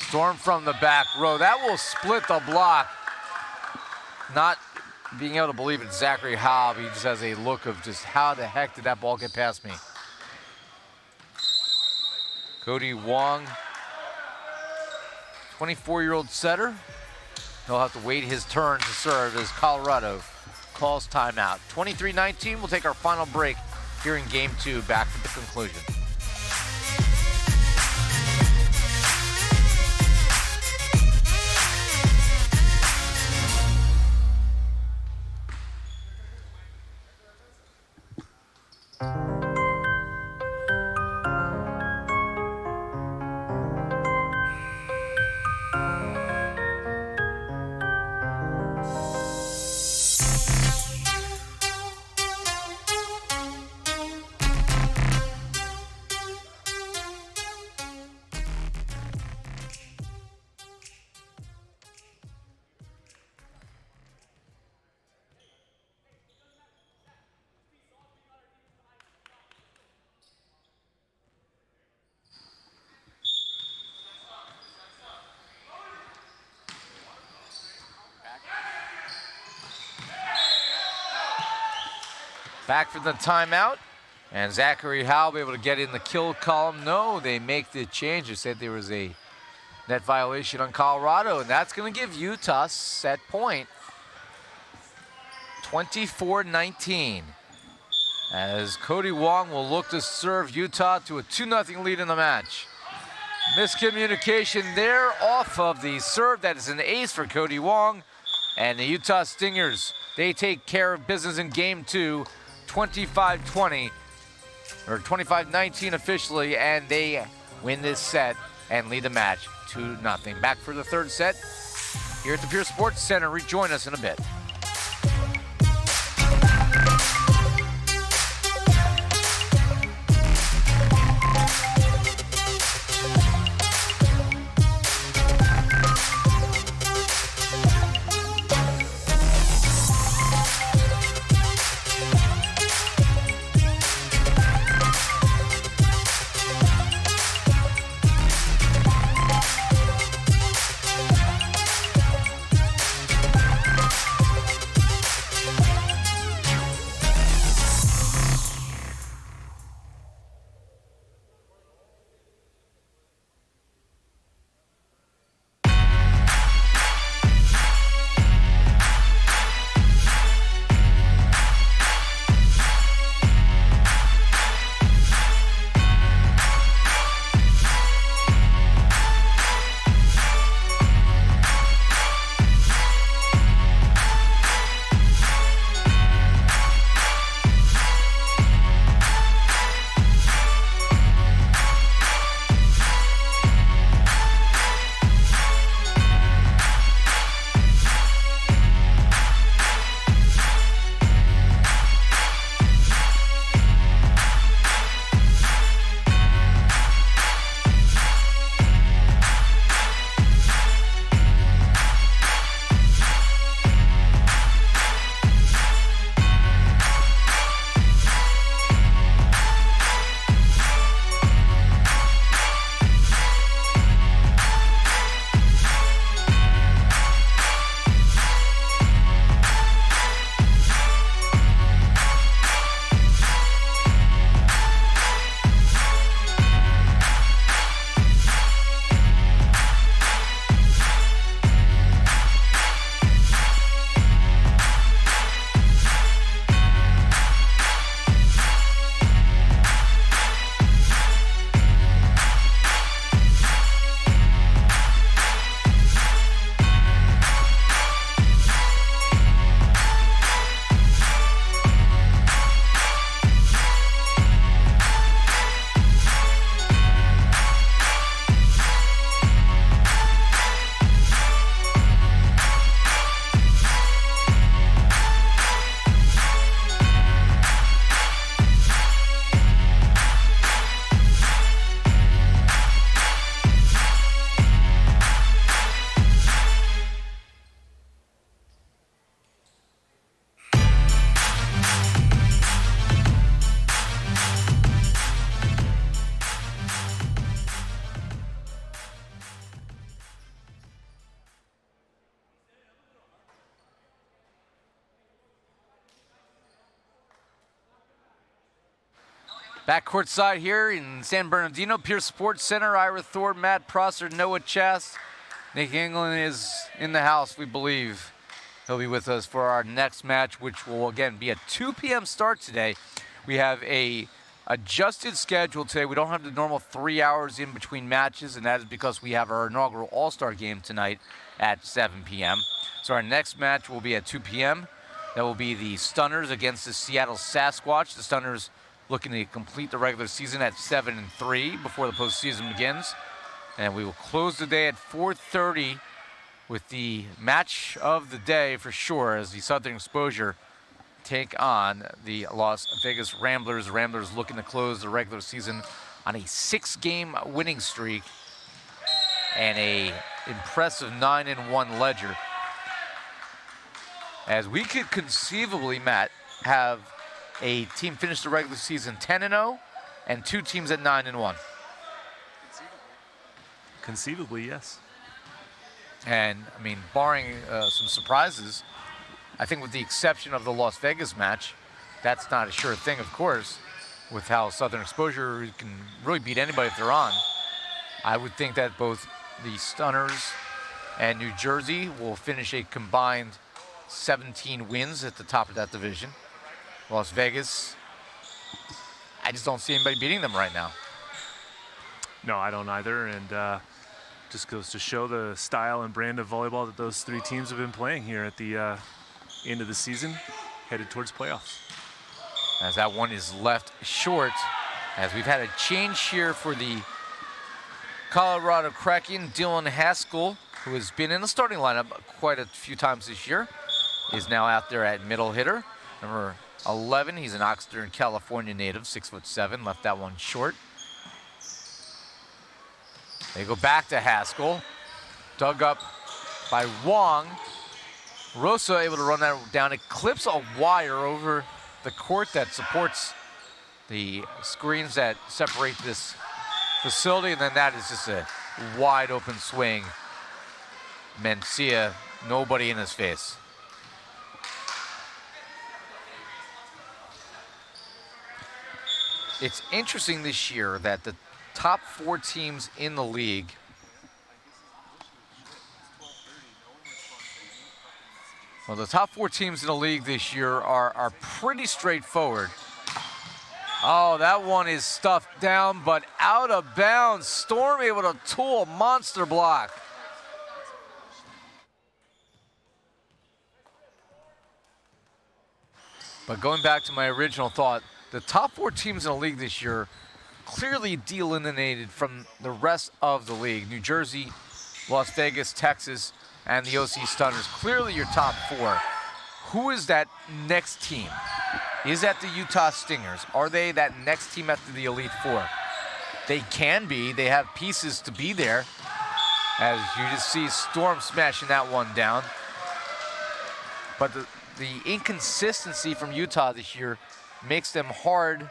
Storm from the back row. That will split the block. Not being able to believe it's Zachary Hobb. He just has a look of just how the heck did that ball get past me? Cody Wong, 24-year-old setter. He'll have to wait his turn to serve as Colorado calls timeout. 23-19, we'll take our final break here in game 2, back for the conclusion. Back for the timeout, and Zachary Howe able to get in the kill column. No, they make the change. They said there was a net violation on Colorado, and that's going to give Utah set point. 24-19. As Cody Wong will look to serve Utah to a 2-0 lead in the match. Miscommunication there off of the serve. That is an ace for Cody Wong. And the Utah Stingers, they take care of business in game 2. 25-20, or 25-19 officially, and they win this set and lead the match 2-0. Back for the third set here at the Pierce Sports Center. Rejoin us in a bit. Back courtside here in San Bernardino, Pierce Sports Center. Ira Thor, Matt Prosser, Noah Chast. Nick England is in the house, we believe. He'll be with us for our next match, which will again be a 2 p.m. start today. We have a adjusted schedule today. We don't have the normal 3 hours in between matches, and that is because we have our inaugural All-Star game tonight at 7 p.m. So our next match will be at 2 p.m. That will be the Stunners against the Seattle Sasquatch. The Stunners looking to complete the regular season at 7-3 before the postseason begins. And we will close the day at 4:30 with the match of the day for sure, as the Southern Exposure take on the Las Vegas Ramblers. Ramblers looking to close the regular season on a 6-game winning streak and a impressive 9-1 ledger. As we could conceivably, Matt, have a team finish the regular season 10-0 and 2 teams at 9-1. Conceivably, yes. And, I mean, barring some surprises, I think with the exception of the Las Vegas match, that's not a sure thing, of course, with how Southern Exposure can really beat anybody if they're on. I would think that both the Stunners and New Jersey will finish a combined 17 wins at the top of that division. Las Vegas, I just don't see anybody beating them right now. No, I don't either, and just goes to show the style and brand of volleyball that those 3 teams have been playing here at the end of the season, headed towards playoffs. As that one is left short, as we've had a change here for the Colorado Kraken. Dylan Haskell, who has been in the starting lineup quite a few times this year, is now out there at middle hitter. Number 11, he's an Oxnard, California native, 6'7", left that one short. They go back to Haskell, dug up by Wong. Rosa able to run that down. It clips a wire over the court that supports the screens that separate this facility, and then that is just a wide open swing. Mencia, nobody in his face. It's interesting this year that the top 4 teams in the league the top 4 teams in the league this year are pretty straightforward. Oh, that one is stuffed down, but out of bounds. Storm able to tool a monster block. But going back to my original thought, the top 4 teams in the league this year clearly delineated from the rest of the league. New Jersey, Las Vegas, Texas, and the OC Stunners. Clearly your top 4. Who is that next team? Is that the Utah Stingers? Are they that next team after the Elite 4? They can be. They have pieces to be there. As you just see Storm smashing that one down. But the inconsistency from Utah this year makes them hard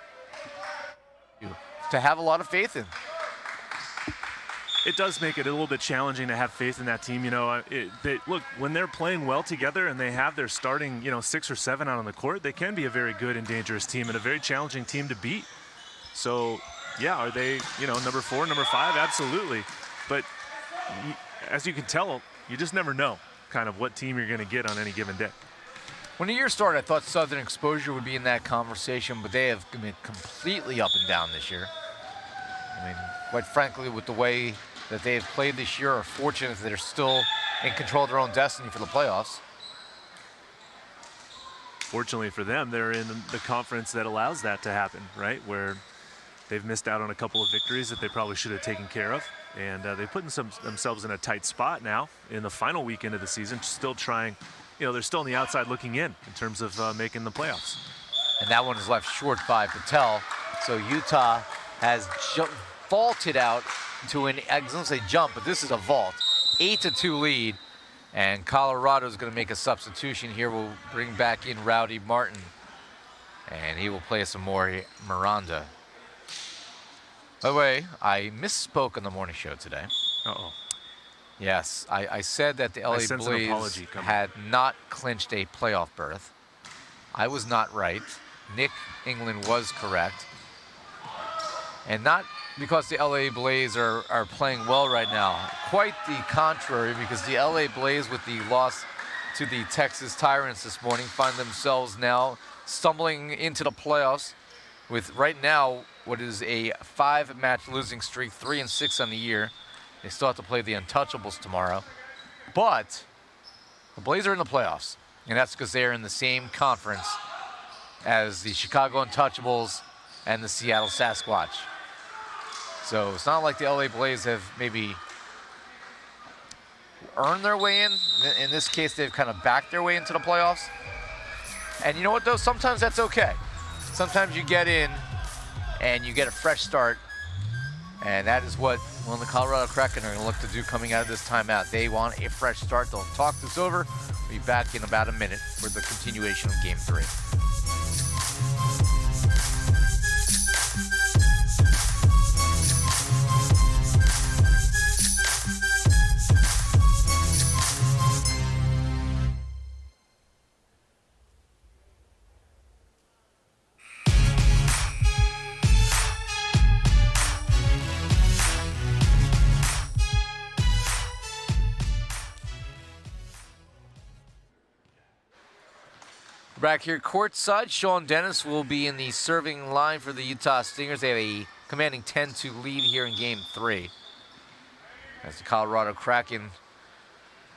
to have a lot of faith in. It does make it a little bit challenging to have faith in that team. You know, look, when they're playing well together and they have their starting, 6 or 7 out on the court, they can be a very good and dangerous team and a very challenging team to beat. So, yeah, are they, number 4, number 5? Absolutely. But as you can tell, you just never know kind of what team you're going to get on any given day. When the year started, I thought Southern Exposure would be in that conversation, but they have been completely up and down this year. I mean, quite frankly, with the way that they have played this year, are fortunate that they're still in control of their own destiny for the playoffs. Fortunately for them, they're in the conference that allows that to happen, right? Where they've missed out on a couple of victories that they probably should have taken care of. And they put themselves in a tight spot now in the final weekend of the season, still trying, they're still on the outside looking in terms of making the playoffs. And that one is left short by Patel. So Utah has vaulted out to an, I was going to say jump, but this is a vault. 8-2 lead. And Colorado's going to make a substitution here. We'll bring back in Rowdy Martin. And he will play some more Miranda. By the way, I misspoke on the morning show today. Uh-oh. Yes, I said that the LA Blaze had not clinched a playoff berth. I was not right. Nick England was correct. And not because the LA Blaze are playing well right now. Quite the contrary, because the LA Blaze, with the loss to the Texas Tyrants this morning, find themselves now stumbling into the playoffs with right now what is a 5-match losing streak, 3-6 on the year. They still have to play the Untouchables tomorrow. But the Blaze are in the playoffs, and that's because they're in the same conference as the Chicago Untouchables and the Seattle Sasquatch. So it's not like the LA Blaze have maybe earned their way in. In this case, they've kind of backed their way into the playoffs. And you know what, though? Sometimes that's okay. Sometimes you get in and you get a fresh start. And that is what the Colorado Kraken are going to look to do coming out of this timeout. They want a fresh start. They'll talk this over. We'll be back in about a minute for the continuation of Game 3. Back here courtside, Sean Dennis will be in the serving line for the Utah Stingers. They have a commanding 10-2 lead here in Game 3. As the Colorado Kraken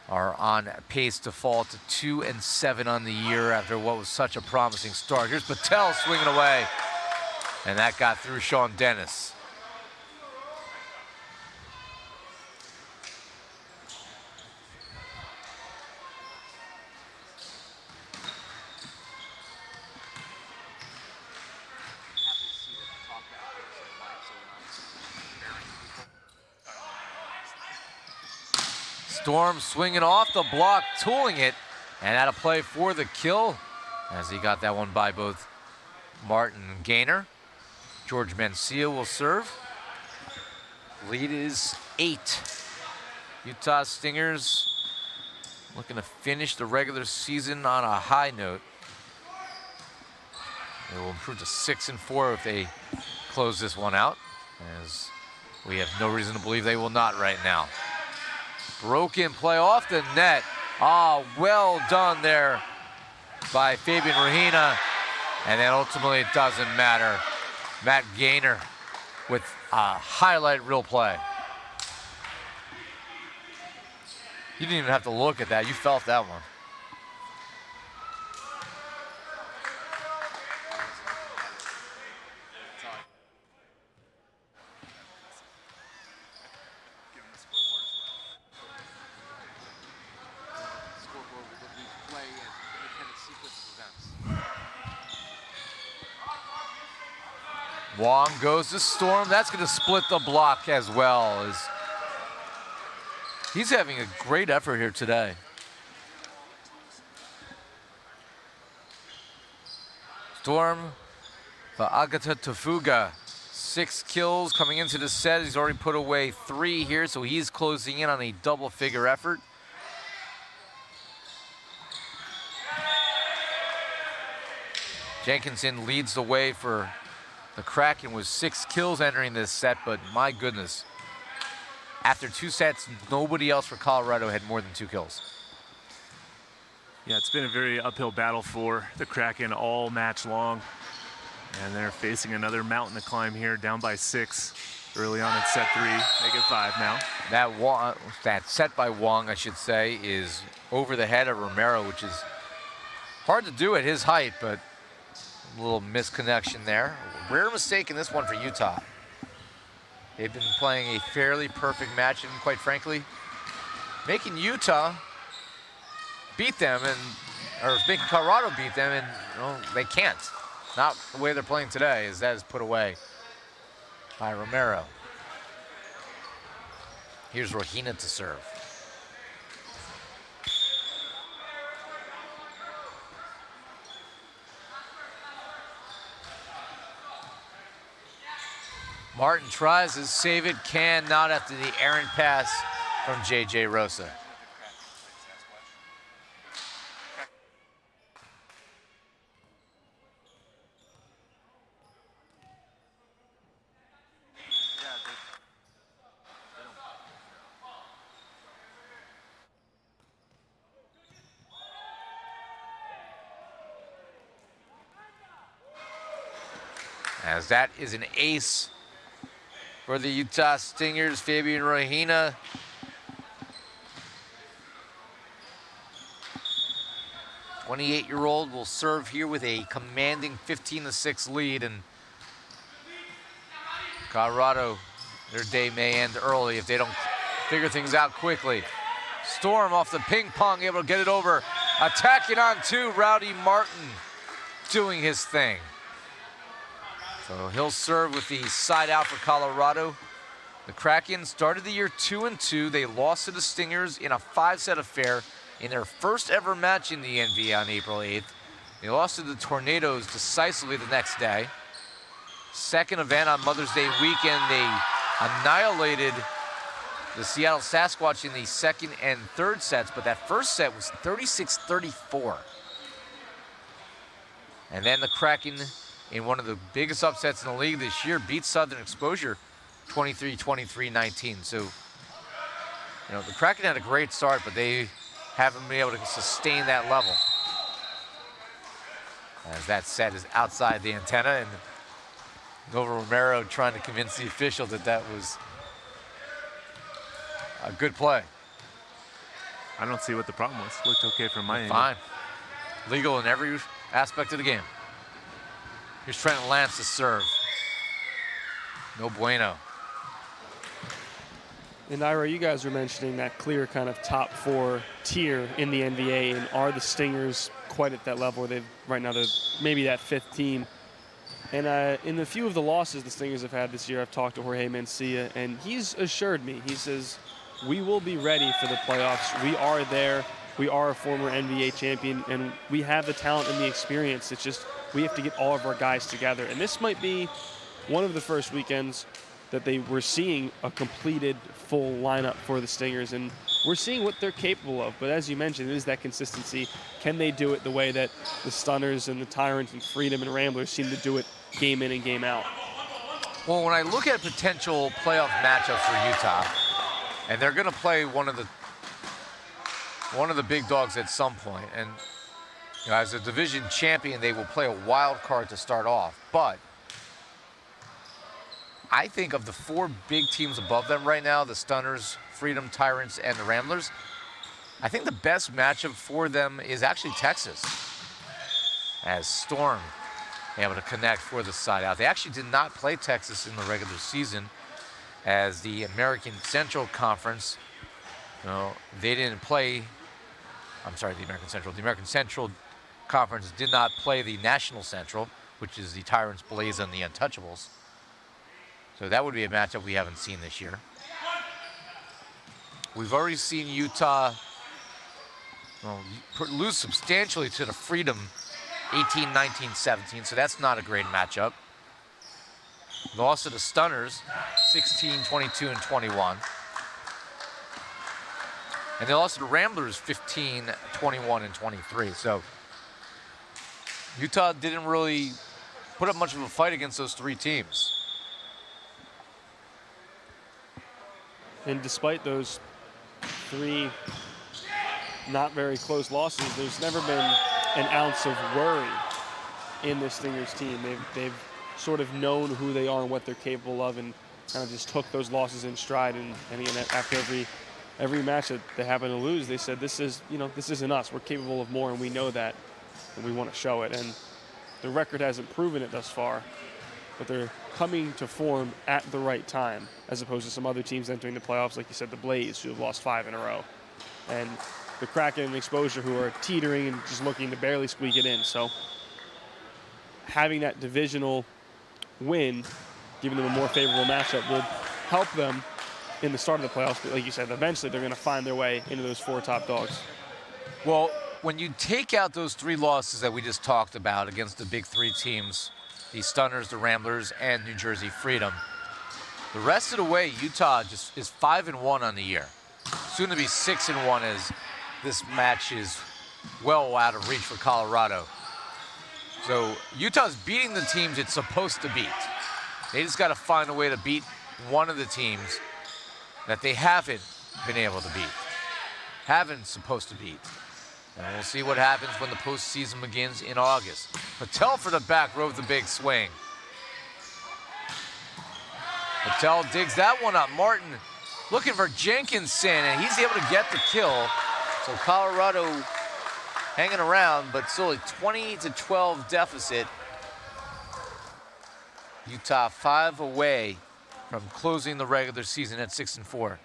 are on pace to fall to 2-7 on the year after what was such a promising start. Here's Patel swinging away, and that got through Sean Dennis. Storm swinging off the block, tooling it, and out of play for the kill as he got that one by both Martin and Gaynor. George Mencia will serve. Lead is 8. Utah Stingers looking to finish the regular season on a high note. They will improve to 6-4 if they close this one out, as we have no reason to believe they will not right now. Broken play off the net. Well done there by Fabian Rahina. And then ultimately it doesn't matter. Matt Gaynor with a highlight reel play. You didn't even have to look at that. You felt that one. Wong goes to Storm. That's going to split the block as well. As he's having a great effort here today. Storm for Agata Tafuga. 6 kills coming into the set. He's already put away 3 here, so he's closing in on a double-figure effort. Jenkinson leads the way for the Kraken with 6 kills entering this set, but my goodness. After 2 sets, nobody else for Colorado had more than 2 kills. Yeah, it's been a very uphill battle for the Kraken all match long. And they're facing another mountain to climb here, down by 6 early on in set 3. Make it 5 now. That set by Wong, I should say, is over the head of Romero, which is hard to do at his height, but a little misconnection there. Rare mistake in this one for Utah. They've been playing a fairly perfect match and, quite frankly, making Utah beat them, or making Colorado beat them, and they can't. Not the way they're playing today, as that is put away by Romero. Here's Rahina to serve. Martin tries to save it, can not after the errant pass from J.J. Rosa. as that is an ace for the Utah Stingers. Fabian Rahina. The 28-year-old will serve here with a commanding 15-6 lead, and Colorado, their day may end early if they don't figure things out quickly. Storm off the ping pong, able to get it over. Attacking on two, Rowdy Martin doing his thing. So he'll serve with the side out for Colorado. The Kraken started the year 2-2. They lost to the Stingers in a 5-set affair in their first ever match in the NVA on April 8th. They lost to the Tornadoes decisively the next day. Second event on Mother's Day weekend, they annihilated the Seattle Sasquatch in the second and third sets, but that first set was 36-34. And then the Kraken, in one of the biggest upsets in the league this year, beat Southern Exposure 23-23-19. So, you know, the Kraken had a great start, but they haven't been able to sustain that level. As that set is outside the antenna, and Nova Romero trying to convince the official that that was a good play. I don't see what the problem was. Looked okay from my end. Fine. Legal in every aspect of the game. Here's Trent Lance to serve. No bueno. And Ira, you guys were mentioning that clear kind of top four tier in the NVA, and are the Stingers quite at that level? Right now they're maybe that fifth team. And in the few of the losses the Stingers have had this year, I've talked to Jorge Mencia, and he's assured me, he says, we will be ready for the playoffs. We are there. We are a former NBA champion, and we have the talent and the experience. It's just we have to get all of our guys together. And this might be one of the first weekends that they were seeing a completed full lineup for the Stingers, and we're seeing what they're capable of. But as you mentioned, it is that consistency. Can they do it the way that the Stunners and the Tyrants and Freedom and Ramblers seem to do it game in and game out? Well, when I look at potential playoff matchups for Utah, and they're going to play one of the big dogs at some point, and you know, as a division champion, they will play a wild card to start off. But I think of the four big teams above them right now, the Stunners, Freedom, Tyrants, and the Ramblers, I think the best matchup for them is actually Texas, as Storm able to connect for the side out. They actually did not play Texas in the regular season, as the American Central Conference, you know, they didn't play, I'm sorry, the American Central Conference did not play the National Central, which is the Tyrants, Blaze, and the Untouchables. So that would be a matchup we haven't seen this year. We've already seen Utah lose substantially to the Freedom 18-19-17, so that's not a great matchup. Lost to the Stunners 16-22-21. And they lost to the Ramblers 15-21-23. So Utah didn't really put up much of a fight against those three teams. And despite those three not very close losses, there's never been an ounce of worry in this Stingers team. They've sort of known who they are and what they're capable of, and kind of just took those losses in stride. And again, after every match that they happen to lose, they said, this isn't us. We're capable of more, and we know that, and we want to show it. And the record hasn't proven it thus far, but they're coming to form at the right time, as opposed to some other teams entering the playoffs, like you said, the Blaze, who have lost 5 in a row, and the Kraken and Exposure, who are teetering and just looking to barely squeak it in. So having that divisional win, giving them a more favorable matchup, will help them in the start of the playoffs. But like you said, eventually they're going to find their way into those 4 top dogs. Well, when you take out those 3 losses that we just talked about against the big 3 teams, the Stunners, the Ramblers, and New Jersey Freedom, the rest of the way, Utah just is 5-1 on the year. Soon to be 6-1, as this match is well out of reach for Colorado. So Utah's beating the teams it's supposed to beat. They just got to find a way to beat one of the teams that they haven't been able to beat, haven't supposed to beat. And we'll see what happens when the postseason begins in August. Patel for the back row of the big swing. Patel digs that one up. Martin looking for Jenkinson, and he's able to get the kill. So Colorado hanging around, but still a 20-12 deficit. Utah 5 away from closing the regular season at 6-4.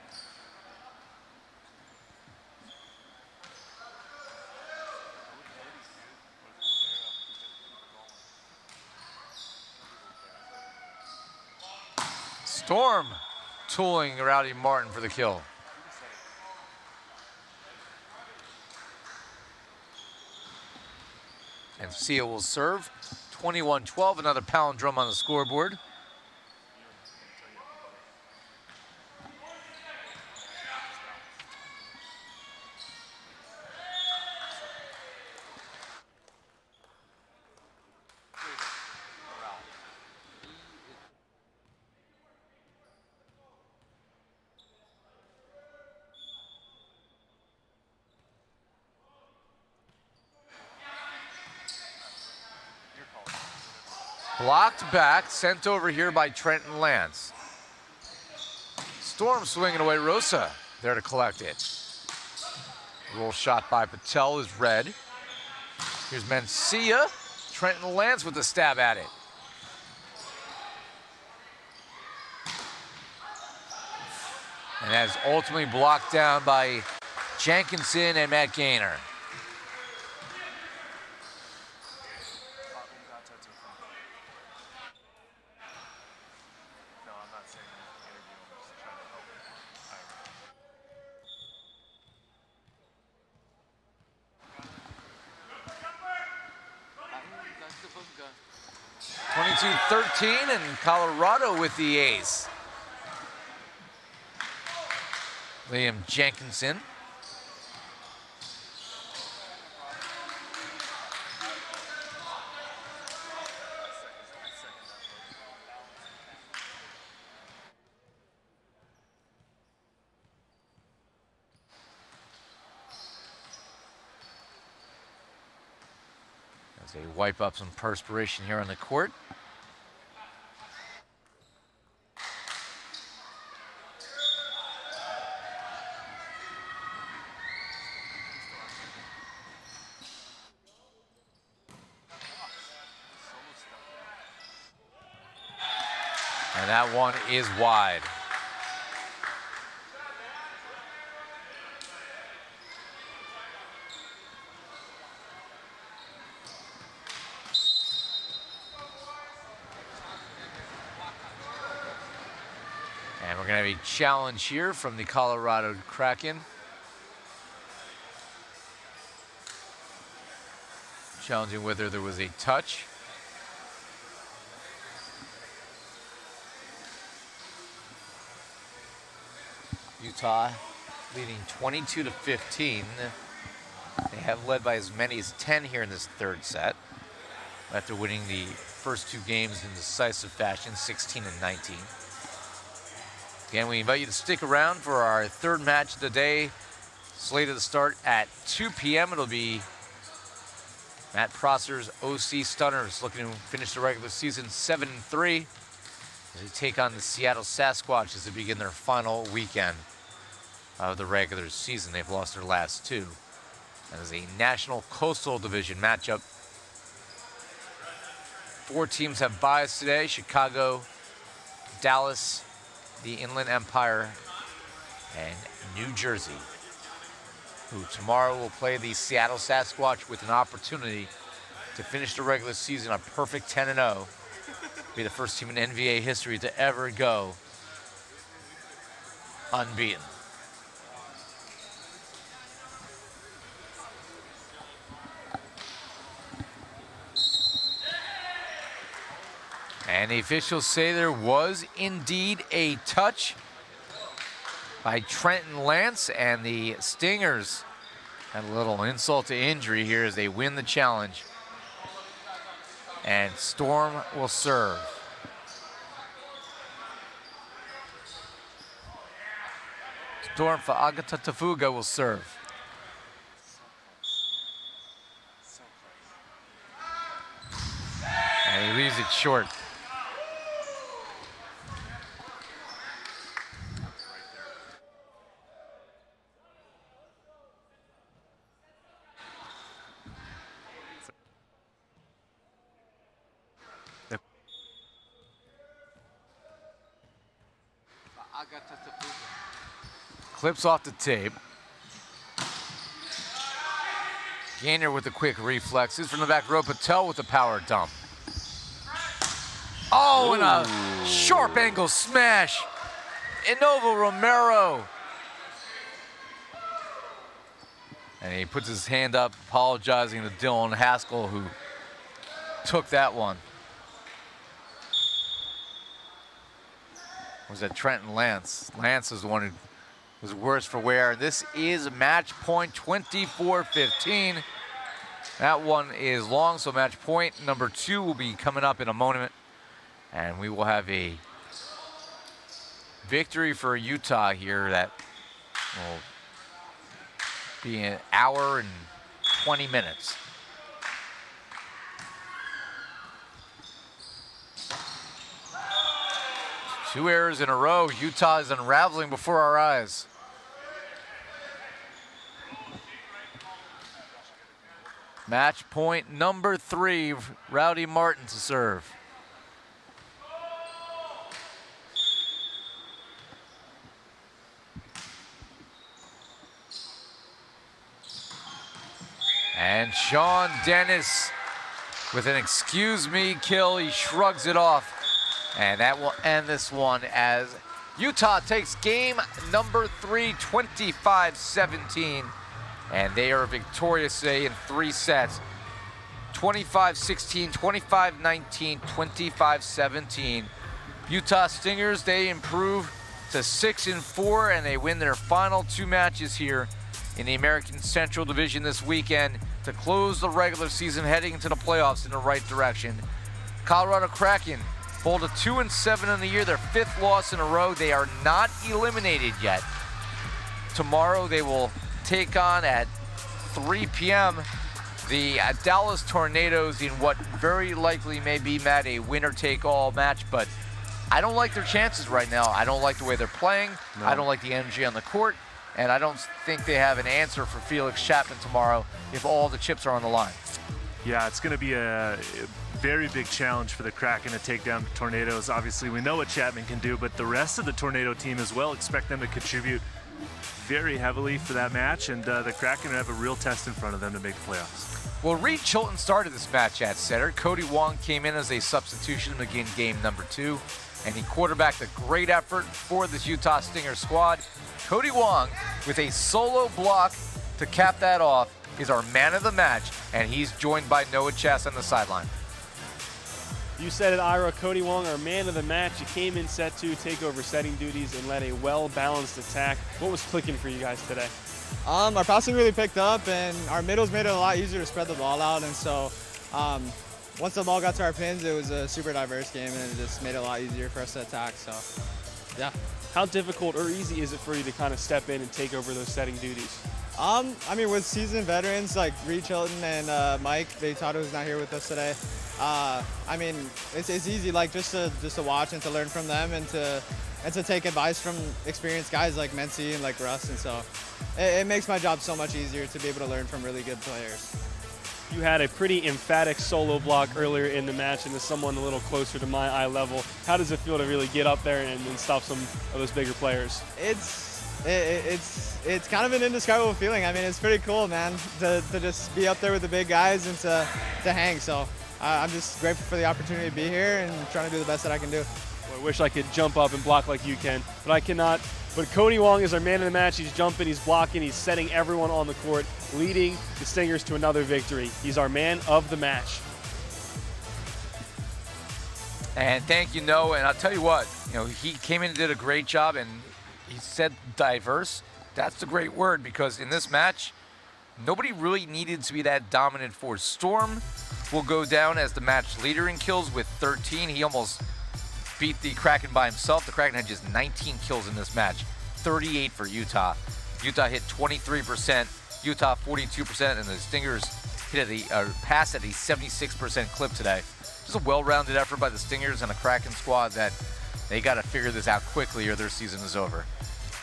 Storm tooling Rowdy Martin for the kill. And Sia will serve. 21-12, another palindrome on the scoreboard. Blocked back, sent over here by Trenton Lance. Storm swinging away. Rosa there to collect it. Roll shot by Patel is red. Here's Mencia. Trenton Lance with the stab at it. And that is ultimately blocked down by Jenkinson and Matt Gaynor. And Colorado with the ace. Liam Jenkinson. As they wipe up some perspiration here on the court. And that one is wide. And we're going to have a challenge here from the Colorado Kraken. Challenging whether there was a touch. Utah leading 22-15. They have led by as many as 10 here in this third set, after winning the first two games in decisive fashion, 16-19. Again, we invite you to stick around for our third match of the day, slated to start at 2 p.m. It'll be Matt Prosser's OC Stunners looking to finish the regular season 7-3 as they take on the Seattle Sasquatch as they begin their final weekend of the regular season. They've lost their last two. That is a National Coastal Division matchup. 4 teams have byes today: Chicago, Dallas, the Inland Empire, and New Jersey, who tomorrow will play the Seattle Sasquatch with an opportunity to finish the regular season a perfect 10-0. Be the first team in NVA history to ever go unbeaten. And the officials say there was indeed a touch by Trenton Lance, and the Stingers had a little insult to injury here as they win the challenge. And Storm will serve. Storm for Agata Tafuga will serve. And he leaves it short. Clips off the tape. Gainer with the quick reflexes from the back row. Patel with the power dump. Oh, and a sharp angle smash. Inovo Romero. And he puts his hand up, apologizing to Dylan Haskell, who took that one. Was that Trenton Lance? Lance is the one who was worse for wear. This is match point 24-15. That one is long, so match point number 2 will be coming up in a moment. And we will have a victory for Utah here that will be an hour and 20 minutes. Two errors in a row. Utah is unraveling before our eyes. Match point number 3, Rowdy Martin to serve. And Sean Dennis with an excuse me kill. He shrugs it off. And that will end this one as Utah takes game number 3, 25-17. And they are victorious today in 3 sets. 25-16, 25-19, 25-17. Utah Stingers, they improve to 6-4, and they win their final 2 matches here in the American Central Division this weekend to close the regular season, heading into the playoffs in the right direction. Colorado Kraken pulled a 2-7 in the year, their 5th loss in a row. They are not eliminated yet. Tomorrow they will take on at 3 p.m. the Dallas Tornadoes in what very likely may be, Matt, a winner-take-all match, but I don't like their chances right now. I don't like the way they're playing. No. I don't like the energy on the court, and I don't think they have an answer for Felix Chapman tomorrow if all the chips are on the line. Yeah, it's going to be a very big challenge for the Kraken to take down the Tornadoes. Obviously, we know what Chapman can do, but the rest of the Tornado team as well, expect them to contribute very heavily for that match, and the Kraken have a real test in front of them to make the playoffs. Well, Reed Chilton started this match at center. Cody Wong came in as a substitution to begin game number 2, and he quarterbacked a great effort for this Utah Stinger squad. Cody Wong, with a solo block to cap that off, is our man of the match, and he's joined by Noah Chess on the sideline. You said it, Ira. Cody Wong, our man of the match. You came in set 2, take over setting duties, and led a well-balanced attack. What was clicking for you guys today? Our passing really picked up, and our middles made it a lot easier to spread the ball out. And so once the ball got to our pins, it was a super diverse game, and it just made it a lot easier for us to attack. So, yeah. How difficult or easy is it for you to kind of step in and take over those setting duties? I mean, with seasoned veterans like Reed Chilton and Mike Veitato, who's not here with us today, I mean, it's easy, like just to watch and to learn from them, and to take advice from experienced guys like Mency and like Russ, and so it makes my job so much easier to be able to learn from really good players. You had a pretty emphatic solo block earlier in the match, and as someone a little closer to my eye level, how does it feel to really get up there and stop some of those bigger players? It's kind of an indescribable feeling. I mean, it's pretty cool, man, to just be up there with the big guys and to hang. So I'm just grateful for the opportunity to be here and trying to do the best that I can do. Well, I wish I could jump up and block like you can, but I cannot. But Cody Wong is our man of the match. He's jumping, he's blocking, he's setting everyone on the court, leading the Stingers to another victory. He's our man of the match. And thank you, Noah. And I'll tell you what, he came in and did a great job, and he said diverse. That's the great word, because in this match, nobody really needed to be that dominant force. Storm will go down as the match leader in kills with 13. He almost beat the Kraken by himself. The Kraken had just 19 kills in this match, 38 for Utah. Utah hit 23%, Utah 42%, and the Stingers hit pass at a 76% clip today. Just a well-rounded effort by the Stingers and a Kraken squad that they got to figure this out quickly or their season is over.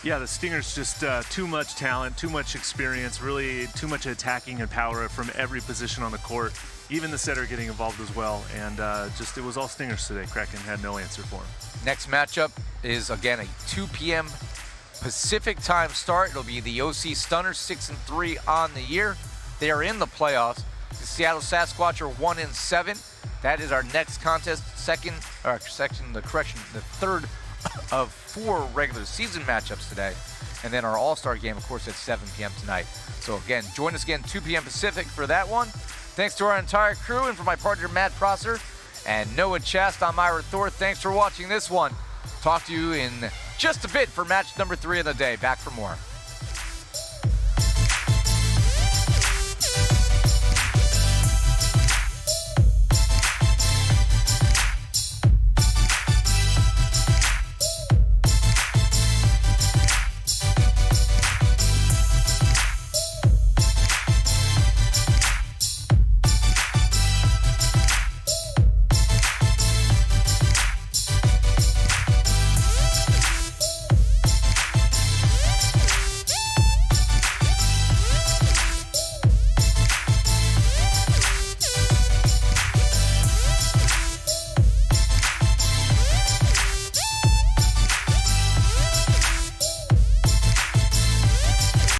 Yeah, the Stingers just too much talent, too much experience, really too much attacking and power from every position on the court. Even the setter getting involved as well. And just it was all Stingers today. Kraken had no answer for him. Next matchup is, again, a 2 p.m. Pacific time start. It'll be the OC Stunners, 6-3 on the year. They are in the playoffs. The Seattle Sasquatch are 1-7. That is our next contest, the third of 4 regular season matchups today. And then our All-Star game, of course, at 7 p.m. tonight. So again, join us again 2 p.m. Pacific for that one. Thanks to our entire crew and for my partner Matt Prosser and Noah Chast. I'm Ira Thor. Thanks for watching this one. Talk to you in just a bit for match number 3 of the day. Back for more.